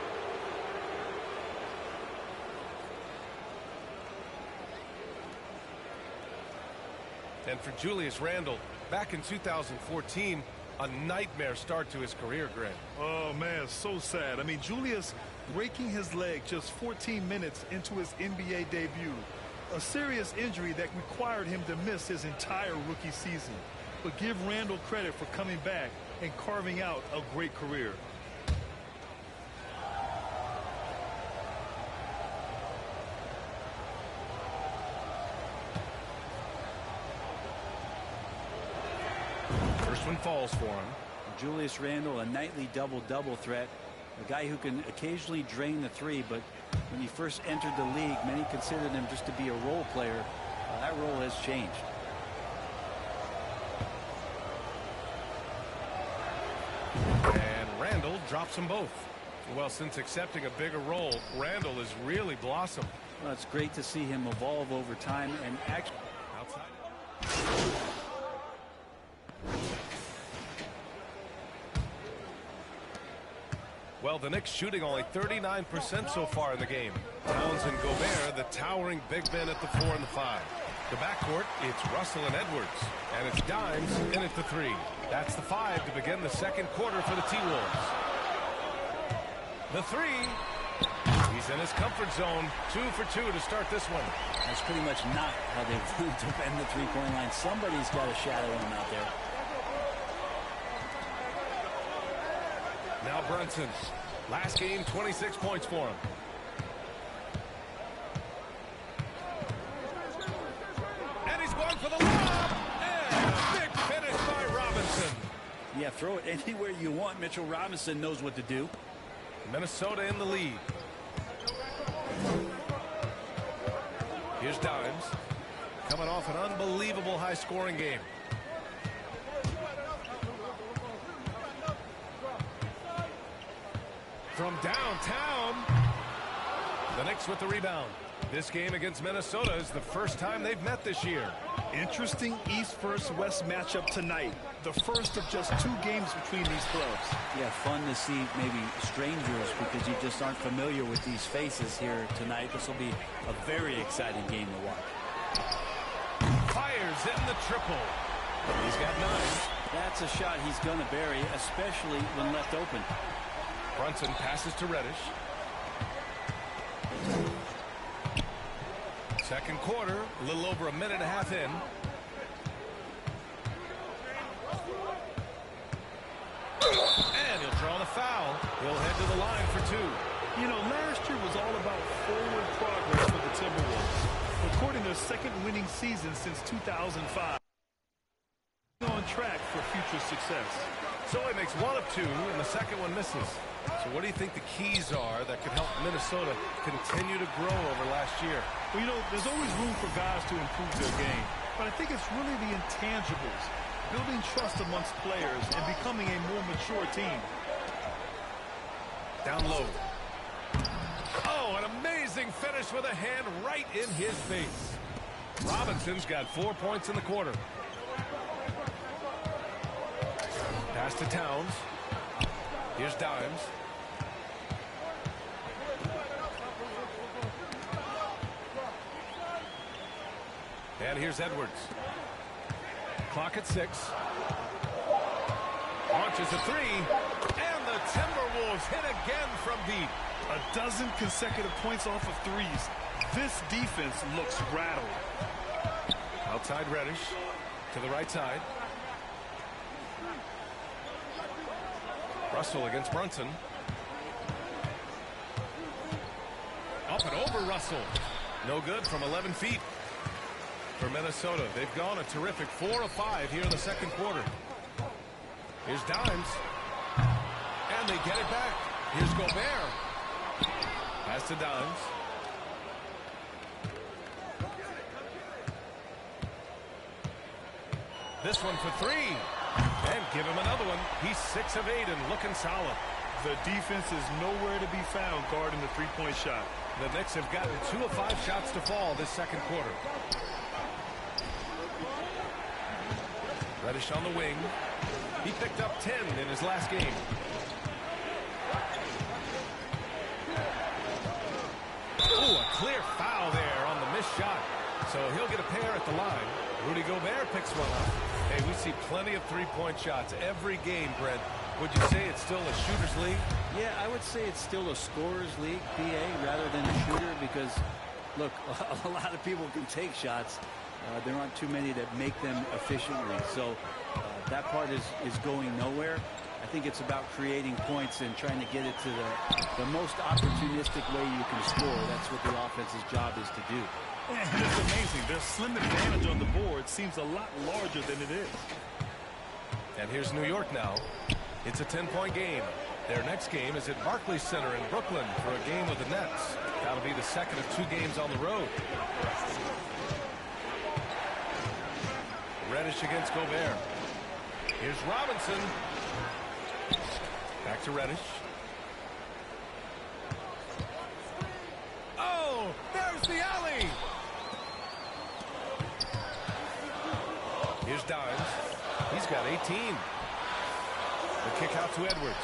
And for Julius Randle, back in 2014, a nightmare start to his career, Grant. Oh, man, so sad. I mean, Julius breaking his leg just 14 minutes into his NBA debut. A serious injury that required him to miss his entire rookie season. But give Randle credit for coming back and carving out a great career. First one falls for him. Julius Randle, a nightly double-double threat. A guy who can occasionally drain the three, but when he first entered the league, many considered him just to be a role player. That role has changed. And Randall drops them both. Well, since accepting a bigger role, Randall has really blossomed. Well, it's great to see him evolve over time and actually outside. Well, the Knicks shooting only 39% so far in the game. Towns and Gobert, the towering big men at the 4 and the 5. The backcourt, it's Russell and Edwards. And it's Dimes in at the 3. That's the 5 to begin the second quarter for the T-Wolves. The 3. He's in his comfort zone. 2 for 2 to start this one. That's pretty much not how they've moved to bend the three-point line. Somebody's got to shadow him out there. Now Brunson. Last game, 26 points for him. And he's going for the lob. And a big finish by Robinson. Yeah, throw it anywhere you want. Mitchell Robinson knows what to do. Minnesota in the lead. Here's Dimes. Coming off an unbelievable high-scoring game. From downtown, the Knicks with the rebound. This game against Minnesota is the first time they've met this year. Interesting East versus West matchup tonight. The first of just 2 games between these clubs. Yeah, fun to see maybe strangers because you just aren't familiar with these faces here tonight. This will be a very exciting game to watch. Fires in the triple. He's got 9. That's a shot he's going to bury, especially when left open. Brunson passes to Reddish. Second quarter, a little over a minute and a half in. And he'll draw the foul. He'll head to the line for 2. You know, last year was all about forward progress for the Timberwolves, recording their second winning season since 2005. On track for future success. So he makes 1 of 2, and the second one misses. So what do you think the keys are that could help Minnesota continue to grow over last year? Well, you know, there's always room for guys to improve their game. But I think it's really the intangibles, building trust amongst players and becoming a more mature team. Down low. Oh, an amazing finish with a hand right in his face. Robinson's got 4 points in the quarter. Pass to Towns. Here's Dimes. And here's Edwards. Clock at 6. Launches a 3. And the Timberwolves hit again from deep. A dozen consecutive points off of threes. This defense looks rattled. Outside Reddish. To the right side. Russell against Brunson. Up and over Russell. No good from 11 feet. For Minnesota, they've gone a terrific 4 of 5 here in the second quarter. Here's Dimes. And they get it back. Here's Gobert. Pass to Dimes. This one for 3. And give him another one. He's 6 of 8 and looking solid. The defense is nowhere to be found guarding the three-point shot. The Knicks have gotten 2 of 5 shots to fall this second quarter. Reddish on the wing. He picked up 10 in his last game. Oh, a clear foul there on the missed shot. So he'll get a pair at the line. Rudy Gobert picks one up. Hey, we see plenty of three-point shots every game, Brent. Would you say it's still a shooter's league? Yeah, I would say it's still a scorer's league, PA, rather than a shooter because, look, a lot of people can take shots. There aren't too many that make them efficiently. So that part is going nowhere. I think it's about creating points and trying to get it to the most opportunistic way you can score. That's what the offense's job is to do. And it's amazing. Their slim advantage on the board seems a lot larger than it is. And here's New York now. It's a 10-point game. Their next game is at Barclays Center in Brooklyn for a game with the Nets. That'll be the second of 2 games on the road. Reddish against Gobert. Here's Robinson. Back to Reddish. Oh, there's the alley. Here's Dimes. He's got 18. The kick out to Edwards.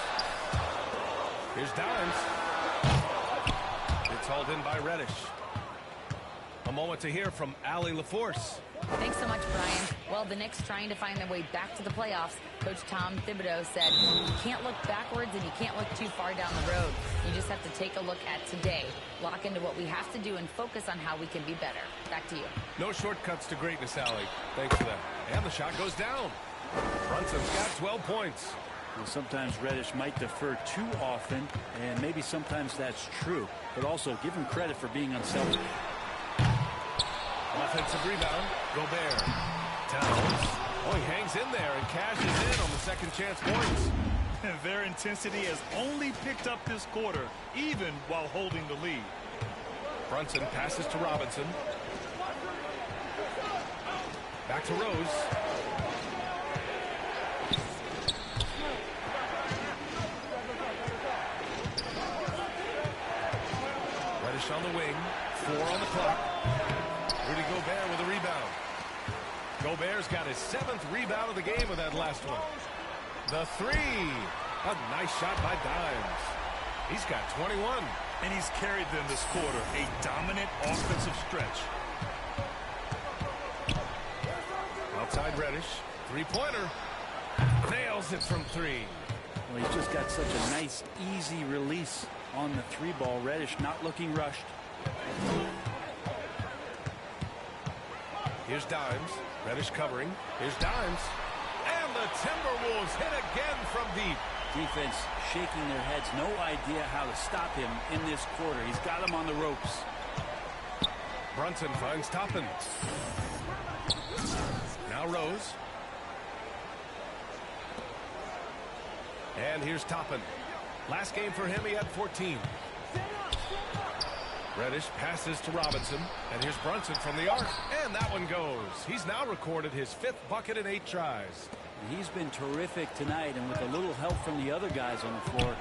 Here's Dimes. It's hauled in by Reddish. A moment to hear from Allie LaForce. Thanks so much, Brian. Well, the Knicks trying to find their way back to the playoffs. Coach Tom Thibodeau said, you can't look backwards and you can't look too far down the road. You just have to take a look at today, lock into what we have to do, and focus on how we can be better. Back to you. No shortcuts to greatness, Allie. Thanks for that. And the shot goes down. Brunson's got 12 points. Well, sometimes Reddish might defer too often, and maybe sometimes that's true. But also, give him credit for being unselfish. Offensive rebound. Gobert. Towns. Oh, he hangs in there and cashes in on the second chance points. And their intensity has only picked up this quarter, even while holding the lead. Brunson passes to Robinson. Back to Rose. Reddish on the wing. 4 on the clock. Rudy Gobert with a rebound. Gobert's got his 7th rebound of the game with that last one. The 3. A nice shot by Dimes. He's got 21. And he's carried them this quarter. A dominant offensive stretch. Outside Reddish. 3-pointer. Nails it from 3. Well, he's just got such a nice, easy release on the 3-ball. Reddish not looking rushed. Here's Dimes. Reddish covering. Here's Dimes. And the Timberwolves hit again from deep. Defense shaking their heads. No idea how to stop him in this quarter. He's got him on the ropes. Brunson finds Toppin. Now Rose. And here's Toppin. Last game for him, he had 14. Reddish passes to Robinson, and here's Brunson from the arc, and that one goes. He's now recorded his 5th bucket in 8 tries. He's been terrific tonight, and with a little help from the other guys on the floor,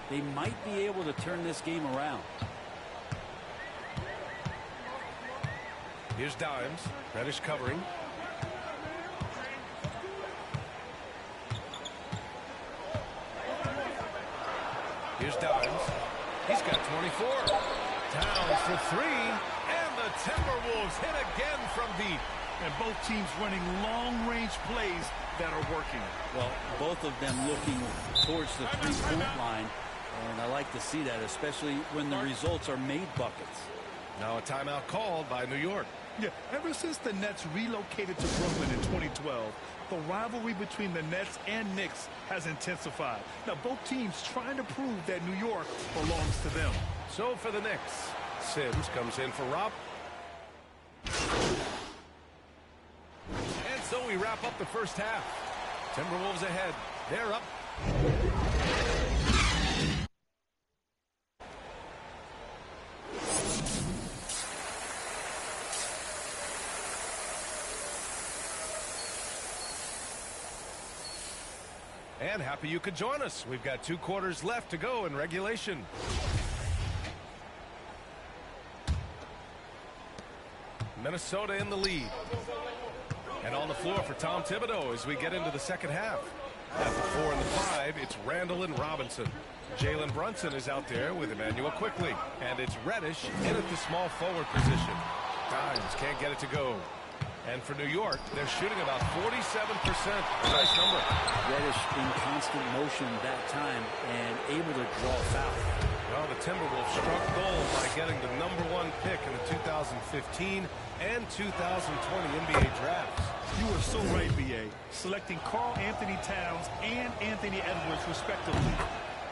they might be able to turn this game around. Here's Dimes. Reddish covering. Here's Dimes. He's got 24. Towns for 3, and the Timberwolves hit again from deep. And both teams running long-range plays that are working. Well, both of them looking towards the 3-point line, and I like to see that, especially when the results are made buckets. Now a timeout called by New York. Yeah, ever since the Nets relocated to Brooklyn in 2012, the rivalry between the Nets and Knicks has intensified. Now, both teams trying to prove that New York belongs to them. So for the Knicks, Sims comes in for Rob. And so we wrap up the first half. Timberwolves ahead. They're up. And happy you could join us. We've got 2 quarters left to go in regulation. Minnesota in the lead. And on the floor for Tom Thibodeau as we get into the second half. At the 4 and the 5, it's Randall and Robinson. Jalen Brunson is out there with Emmanuel Quickly. And it's Reddish in at the small forward position. Dimes can't get it to go. And for New York, they're shooting about 47%. Nice number. Reddish in constant motion that time and able to draw a foul. Well, the Timberwolves struck gold by getting the #1 pick in the 2015 and 2020 NBA drafts. You are so right, B.A. Selecting Karl Anthony Towns and Anthony Edwards, respectively.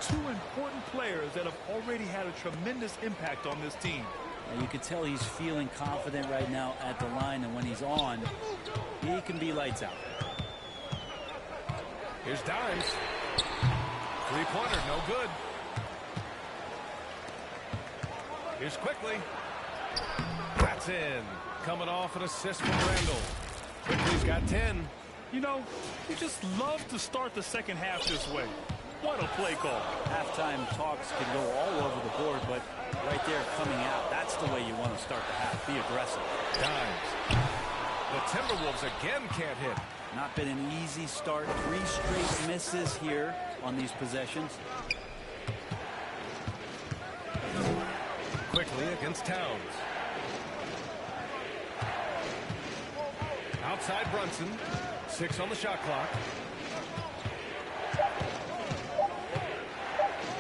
2 important players that have already had a tremendous impact on this team. And you can tell he's feeling confident right now at the line, and when he's on, he can be lights out. Here's Dimes. Three-pointer, no good. Here's Quickly. That's in. Coming off an assist from Randall. Quickly's got 10. You know, you just love to start the second half this way. What a play call. Halftime talks can go all over the board, but right there coming out, that's the way you want to start the half. Be aggressive. Dimes. The Timberwolves again can't hit. Not been an easy start. 3 straight misses here on these possessions. Quickly against Towns. Outside Brunson. 6 on the shot clock.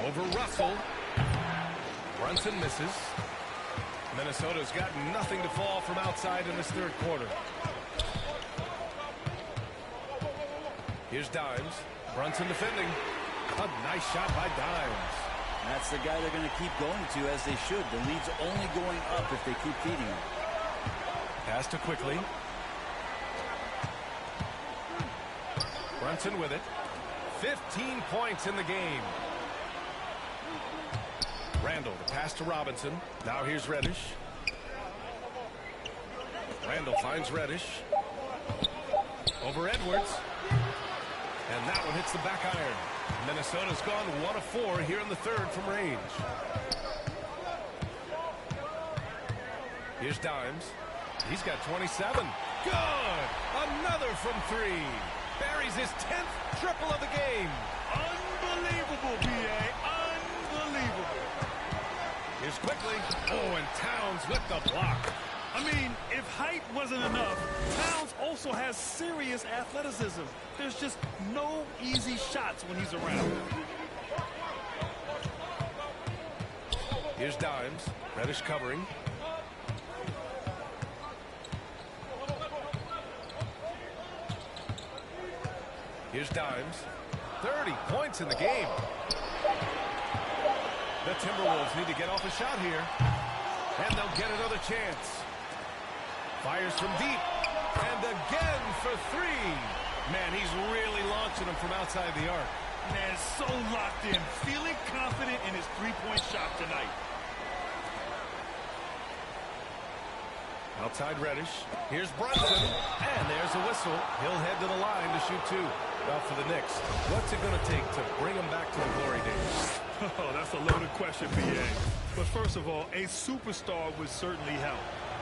Over Russell. Brunson misses. Minnesota's got nothing to fall from outside in this third quarter. Here's Dimes. Brunson defending. A nice shot by Dimes. That's the guy they're going to keep going to, as they should. The lead's only going up if they keep feeding him. Pass to Quickly. Brunson with it. 15 points in the game. Randall, the pass to Robinson. Now here's Reddish. Randall finds Reddish. Over Edwards. And that one hits the back iron. Minnesota's gone 1 of 4 here in the third from range. Here's Dimes. He's got 27. Good! Another from 3. Buries his 10th triple of the game. Unbelievable, B.A. Unbelievable. Here's Quickly. Oh, and Towns with the block. I mean, if height wasn't enough, Towns also has serious athleticism. There's just no easy shots when he's around. Here's Dimes. Reddish covering. Here's Dimes. 30 points in the game. The Timberwolves need to get off a shot here. And they'll get another chance. Fires from deep. And again for 3. Man, he's really launching them from outside the arc. Man, so locked in. Feeling confident in his three-point shot tonight. Outside Reddish. Here's Brunson. And there's a whistle. He'll head to the line to shoot 2. Now for the Knicks. What's it going to take to bring them back to the glory days? Oh, that's a loaded question, B.A. But first of all, a superstar would certainly help.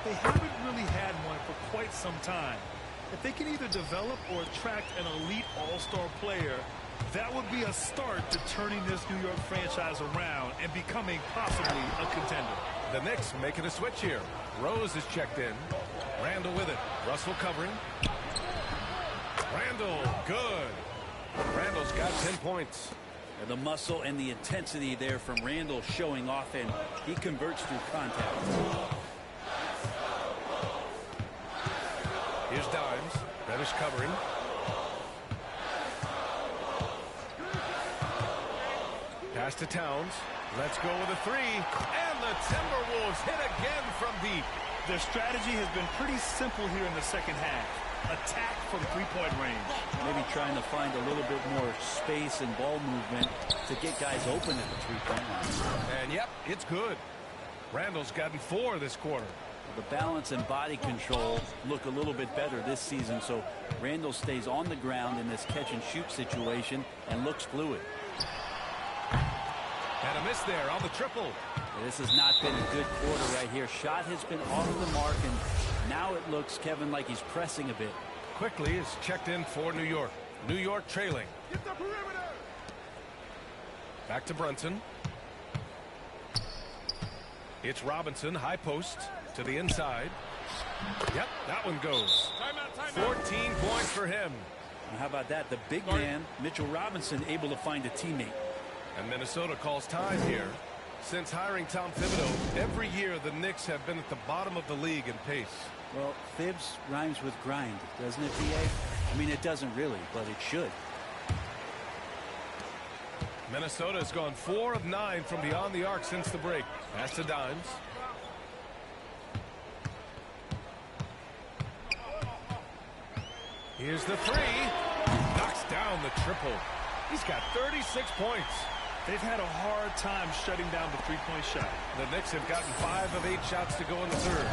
They haven't really had one for quite some time. If they can either develop or attract an elite all-star player, that would be a start to turning this New York franchise around and becoming possibly a contender. The Knicks making a switch here. Rose is checked in. Randall with it. Russell covering. Randall, good. Randall's got 10 points. And the muscle and the intensity there from Randall showing off, and he converts through contact. Here's Dimes. Reddish covering. Pass to Towns. Let's go with a 3. And the Timberwolves hit again from deep. Their strategy has been pretty simple here in the second half. Attack from three-point range. Maybe trying to find a little bit more space and ball movement to get guys open at the three-point line. And yep, it's good. Randall's gotten 4 this quarter. The balance and body control look a little bit better this season, so Randall stays on the ground in this catch-and-shoot situation and looks fluid. And a miss there on the triple. This has not been a good quarter right here. Shot has been off the mark, and now it looks, Kevin, like he's pressing a bit. Quickly is checked in for New York. New York trailing. Get the perimeter. Back to Brunson. It's Robinson, high post to the inside. Yep, that one goes. Timeout. 14 points for him. And how about that? The big man, Mitchell Robinson, able to find a teammate. And Minnesota calls time here. Since hiring Tom Thibodeau, every year the Knicks have been at the bottom of the league in pace. Well, Thibs rhymes with grind, doesn't it, B.A.? I mean, it doesn't really, but it should. Minnesota has gone 4 of 9 from beyond the arc since the break. Pass to Dimes. Here's the 3. Knocks down the triple. He's got 36 points. They've had a hard time shutting down the three-point shot. The Knicks have gotten 5 of 8 shots to go in the third.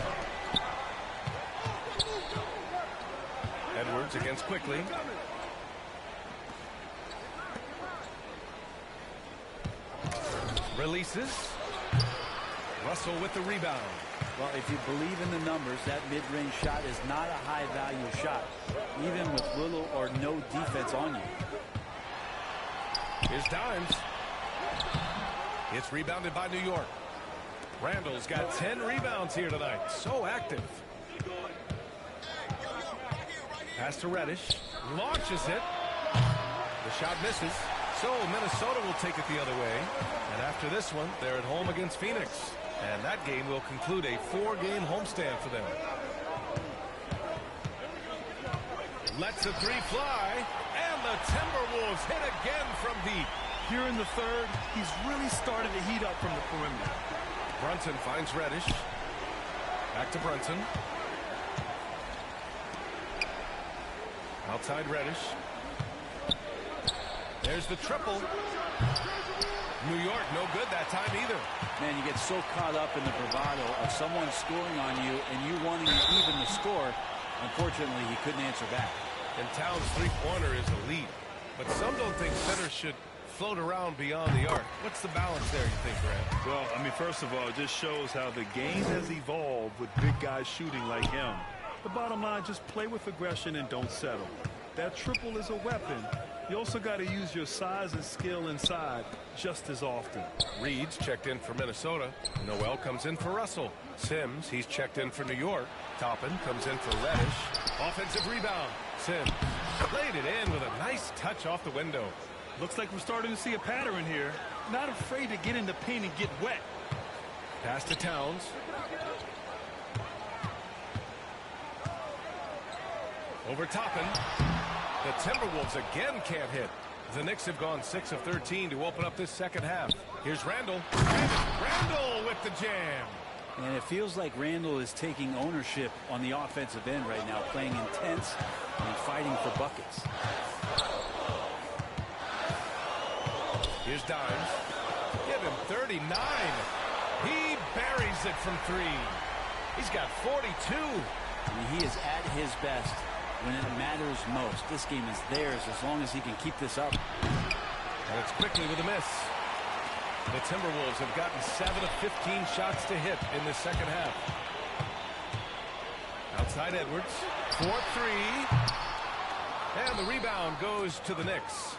Edwards against quickly. Releases. Russell with the rebound. Well, if you believe in the numbers, that mid-range shot is not a high-value shot, even with little or no defense on you. Here's Dimes. It's rebounded by New York. Randall's got 10 rebounds here tonight. So active. Pass to Reddish. Launches it. The shot misses. So Minnesota will take it the other way. And after this one, they're at home against Phoenix. And that game will conclude a 4-game homestand for them. Lets a three fly. And the Timberwolves hit again from deep. Here in the third, he's really started to heat up from the perimeter. Brunson finds Reddish. Back to Brunson. Outside Reddish. There's the triple. New York, no good that time either. Man, you get so caught up in the bravado of someone scoring on you and you wanting to even the score. Unfortunately, he couldn't answer back. And Towns' three-pointer is elite. But some don't think centers should float around beyond the arc. What's the balance there, you think, Grant? Well, I mean, first of all, it just shows how the game has evolved with big guys shooting like him. The bottom line, just play with aggression and don't settle. That triple is a weapon. You also got to use your size and skill inside just as often. Reed's checked in for Minnesota. Noel comes in for Russell. Sims, he's checked in for New York. Toppin comes in for Reddish. Offensive rebound. Sims played it in with a nice touch off the window. Looks like we're starting to see a pattern here. Not afraid to get in the paint and get wet. Pass to Towns. Over Toppin. The Timberwolves again can't hit. The Knicks have gone 6 of 13 to open up this second half. Here's Randall. Randall with the jam. And it feels like Randall is taking ownership on the offensive end right now, playing intense and fighting for buckets. Here's Dimes. Give him 39. He buries it from 3. He's got 42. I mean, he is at his best when it matters most. This game is theirs as long as he can keep this up. And it's quickly with a miss. The Timberwolves have gotten 7 of 15 shots to hit in this second half. Outside Edwards. 4-3. And the rebound goes to the Knicks.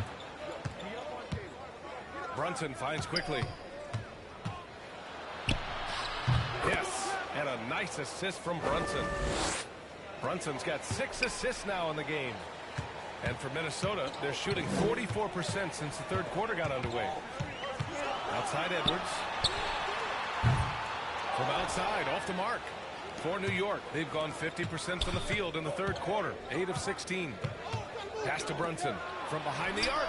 Brunson finds quickly. Yes, and a nice assist from Brunson. Brunson's got 6 assists now in the game. And for Minnesota, they're shooting 44% since the third quarter got underway. Outside Edwards. From outside, off the mark. For New York, they've gone 50% from the field in the third quarter. 8 of 16. Pass to Brunson from behind the arc.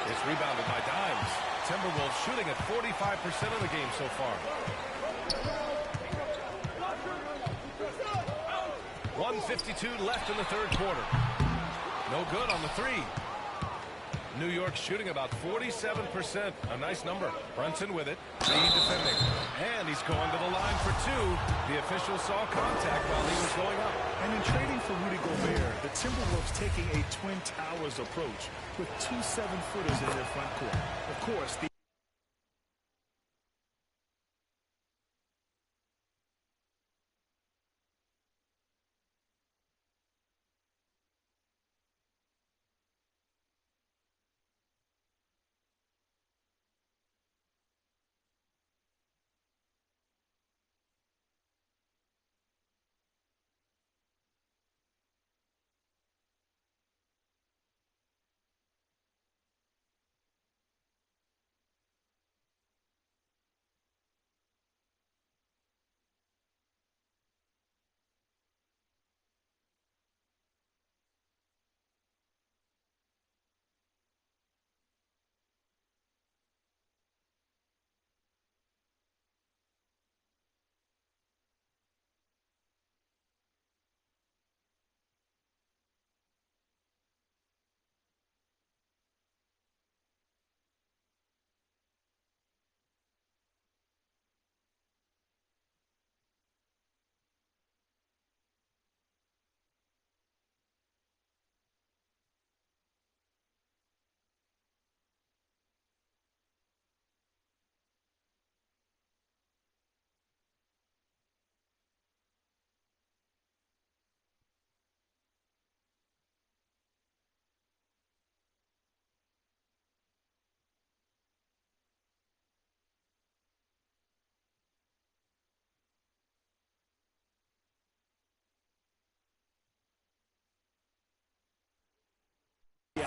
It's rebounded by Dimes. Timberwolves shooting at 45% of the game so far. 1:52 left in the third quarter. No good on the 3. New York shooting about 47%. A nice number. Brunson with it. Reed defending. And he's going to the line for 2. The official saw contact while he was going up. And in trading for Rudy Gobert, the Timberwolves taking a Twin Towers approach with 2 7-footers in their front court. Of course, the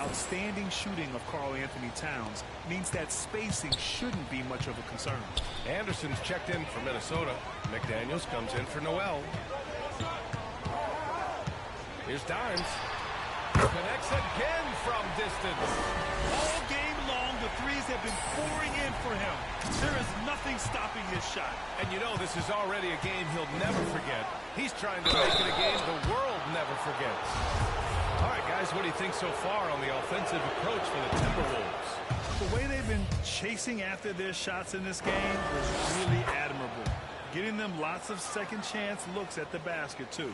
outstanding shooting of Karl Anthony Towns means that spacing shouldn't be much of a concern. Anderson's checked in for Minnesota. McDaniels comes in for Noel. Here's Dimes. Connects again from distance. All game long, the threes have been pouring in for him. There is nothing stopping his shot. And you know this is already a game he'll never forget. He's trying to make it a game the world never forgets. All right, guys, what do you think so far on the offensive approach for the Timberwolves? The way they've been chasing after their shots in this game was really admirable. Getting them lots of second chance looks at the basket, too.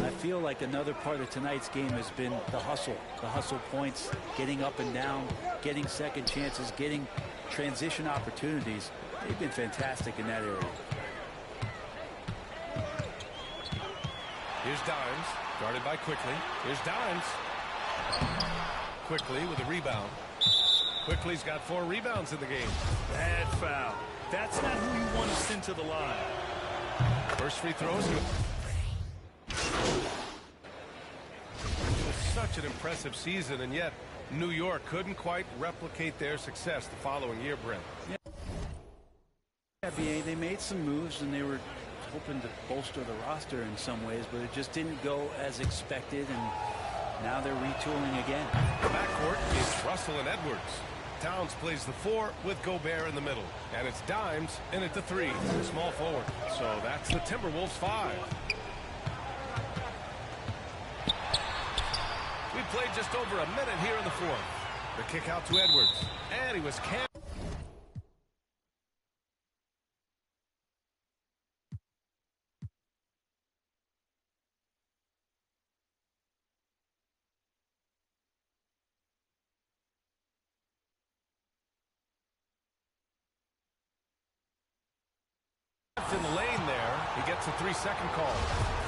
I feel like another part of tonight's game has been the hustle points, getting up and down, getting second chances, getting transition opportunities. They've been fantastic in that area. Here's Dimes, guarded by Quickly. Here's Dimes. Quickly with a rebound. Quickly's got 4 rebounds in the game. Bad foul. That's not who you want to send to the line. First free throws. Such an impressive season, and yet New York couldn't quite replicate their success the following year, Brent. Yeah, they made some moves, and they were hoping to bolster the roster in some ways, but it just didn't go as expected, and now they're retooling again. The backcourt is Russell and Edwards. Towns plays the 4 with Gobert in the middle. And it's Dimes in at the 3, the small forward. So that's the Timberwolves 5. We played just over a minute here in the 4th. The kick out to Edwards. And he was camped. In the lane there, he gets a 3-second call.